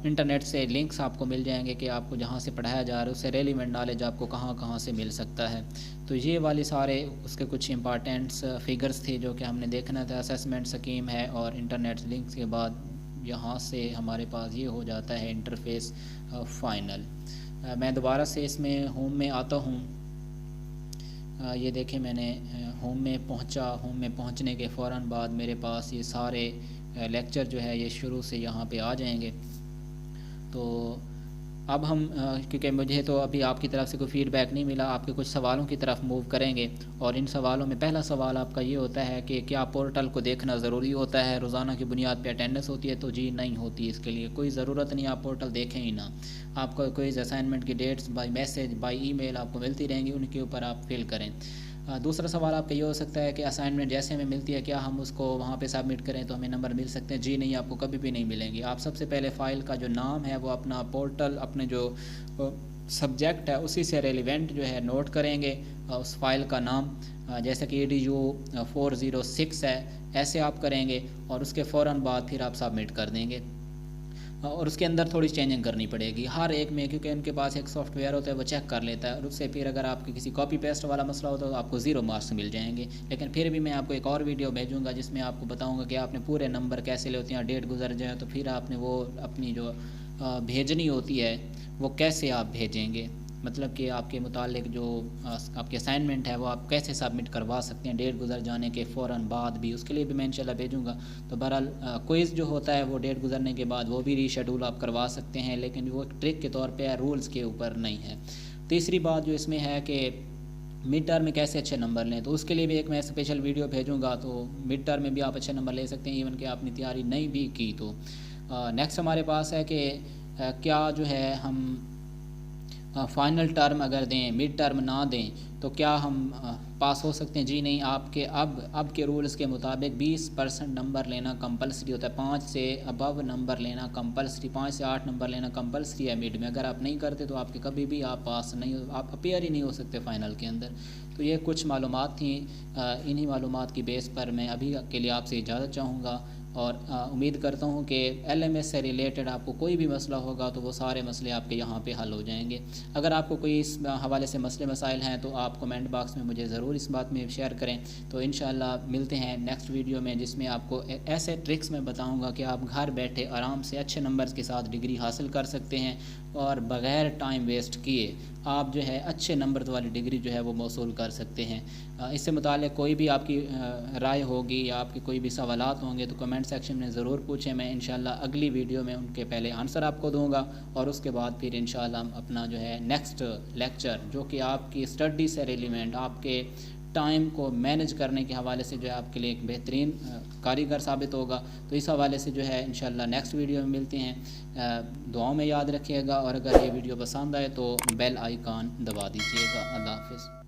انٹرنیٹ سے لنکس آپ کو مل جائیں گے کہ آپ کو جہاں سے پڑھایا جا رہا ہے اس سے ریلیونٹ نالج آپ کو کہاں کہاں سے مل سکتا ہے. تو یہ والی سارے اس کے کچھ امپارٹینٹس فگرز تھے جو کہ ہم نے دیکھنا تھا. اسیسمنٹ سکیم ہے اور انٹرنیٹ لنکس کے بعد یہاں سے ہمارے پاس یہ ہو جاتا ہے انٹرفیس فائنل. میں دوبارہ سے اس میں ہوم میں آتا ہوں. یہ دیکھیں میں نے ہوم میں پہنچنے کے فوراً بعد میرے پاس یہ سارے لیکچر جو ہے یہ شروع سے یہاں پہ آ جائیں گے. تو اب ہم کیونکہ مجھے تو ابھی آپ کی طرف سے کوئی فیڈ بیک نہیں ملا، آپ کے کچھ سوالوں کی طرف موو کریں گے، اور ان سوالوں میں پہلا سوال آپ کا یہ ہوتا ہے کہ کیا پورٹل کو دیکھنا ضروری ہوتا ہے، روزانہ کی بنیاد پہ اٹینڈنس ہوتی ہے؟ تو جی نہیں ہوتی، اس کے لیے کوئی ضرورت نہیں، آپ پورٹل دیکھیں ہی نہ، آپ کو کوئی اسائنمنٹ کی ڈیٹس بائی میسیج بائی ای میل آپ کو ملتی رہیں گی، ان کے اوپر آپ فل کریں۔ دوسرا سوال آپ کا یہ ہو سکتا ہے کہ اسائنمنٹ جیسے ہمیں ملتی ہے کیا ہم اس کو وہاں پہ سبمٹ کریں تو ہمیں نمبر مل سکتے ہیں؟ جی نہیں، آپ کو کبھی بھی نہیں ملیں گی۔ آپ سب سے پہلے فائل کا جو نام ہے وہ اپنا پورٹل اپنے جو سبجیکٹ ہے اسی سے ریلیونٹ جو ہے نوٹ کریں گے اس فائل کا نام، جیسے کہ EDU 406 ہے، ایسے آپ کریں گے اور اس کے فوراً بعد پھر آپ سبمٹ کر دیں گے، اور اس کے اندر تھوڑی چینجنگ کرنی پڑے گی ہر ایک میں، کیونکہ ان کے پاس ایک سافٹ ویئر ہوتا ہے وہ چیک کر لیتا ہے، اور اس سے پھر اگر آپ کی کسی کاپی پیسٹ والا مسئلہ ہوتا ہے تو آپ کو 0 مارکس مل جائیں گے۔ لیکن پھر بھی میں آپ کو ایک اور ویڈیو بھیجوں گا جس میں آپ کو بتاؤں گا کہ آپ نے پورے نمبر کیسے لے ہوتے ہیں، ڈیٹ گزر جائے تو پھر آپ نے وہ اپنی جو بھیجنی ہوتی ہے وہ کیسے آپ بھیجیں گے، مطلب کہ آپ کے متعلق جو آپ کے اسائنمنٹ ہے وہ آپ کیسے سبمٹ کروا سکتے ہیں ڈیٹ گزر جانے کے فوراً بعد بھی، اس کے لیے بھی میں انشاءاللہ بھیجوں گا۔ تو بہرحال کوئز جو ہوتا ہے وہ ڈیٹ گزرنے کے بعد وہ بھی ری شیڈول آپ کروا سکتے ہیں، لیکن وہ ٹرک کے طور پہ ہے، رولز کے اوپر نہیں ہے۔ تیسری بات جو اس میں ہے کہ مڈ ٹرم میں کیسے اچھے نمبر لیں، تو اس کے لیے بھی ایک میں اسپیشل ویڈیو بھیجوں گا، تو مڈ ٹرم میں بھی آپ اچھے نمبر لے سکتے ہیں ایون کہ آپ نے تیاری نہیں بھی کی تو۔ نیکسٹ ہمارے پاس ہے کہ کیا جو ہے ہم فائنل ٹرم اگر دیں مڈ ٹرم نہ دیں تو کیا ہم پاس ہو سکتے ہیں؟ جی نہیں، آپ کے اب کے رولز کے مطابق 20% نمبر لینا کمپلسری ہوتا ہے، 5 سے ابو نمبر لینا کمپلسری، 5 سے 8 نمبر لینا کمپلسری ہے مڈ میں، اگر آپ نہیں کرتے تو آپ کے کبھی بھی آپ پاس نہیں، آپ اپیئر ہی نہیں ہو سکتے فائنل کے اندر۔ تو یہ کچھ معلومات تھیں، انہی معلومات کی بیس پر میں ابھی کے لیے آپ سے اجازت چاہوں گا، اور امید کرتا ہوں کہ LMS سے ریلیٹڈ آپ کو کوئی بھی مسئلہ ہوگا تو وہ سارے مسئلے آپ کے یہاں پہ حل ہو جائیں گے۔ اگر آپ کو کوئی اس حوالے سے مسئلے مسائل ہیں تو آپ کمنٹ باکس میں مجھے ضرور اس بات میں شیئر کریں۔ تو انشاءاللہ ملتے ہیں نیکسٹ ویڈیو میں جس میں آپ کو ایسے ٹرکس میں بتاؤں گا کہ آپ گھر بیٹھے آرام سے اچھے نمبرز کے ساتھ ڈگری حاصل کر سکتے ہیں، اور بغیر ٹائم ویسٹ کیے آپ جو ہے اچھے نمبر والی ڈگری جو ہے وہ موصول کر سکتے ہیں۔ اس سے متعلق کوئی بھی آپ کی رائے ہوگی یا آپ کے کوئی بھی سوالات ہوں گے تو کمنٹ سیکشن میں ضرور پوچھیں، میں انشاءاللہ اگلی ویڈیو میں ان کے پہلے آنسر آپ کو دوں گا، اور اس کے بعد پھر انشاءاللہ ہم اپنا جو ہے نیکسٹ لیکچر جو کہ آپ کی اسٹڈی سے ریلیونٹ، آپ کے ٹائم کو مینج کرنے کے حوالے سے جو ہے آپ کے لیے ایک بہترین کاریگر ثابت ہوگا، تو اس حوالے سے جو ہے انشاءاللہ نیکسٹ ویڈیو میں ملتے ہیں۔ دعاؤں میں یاد رکھیے گا، اور اگر یہ ویڈیو پسند آئے تو بیل آئیکن دبا دیجیے گا۔ اللہ حافظ۔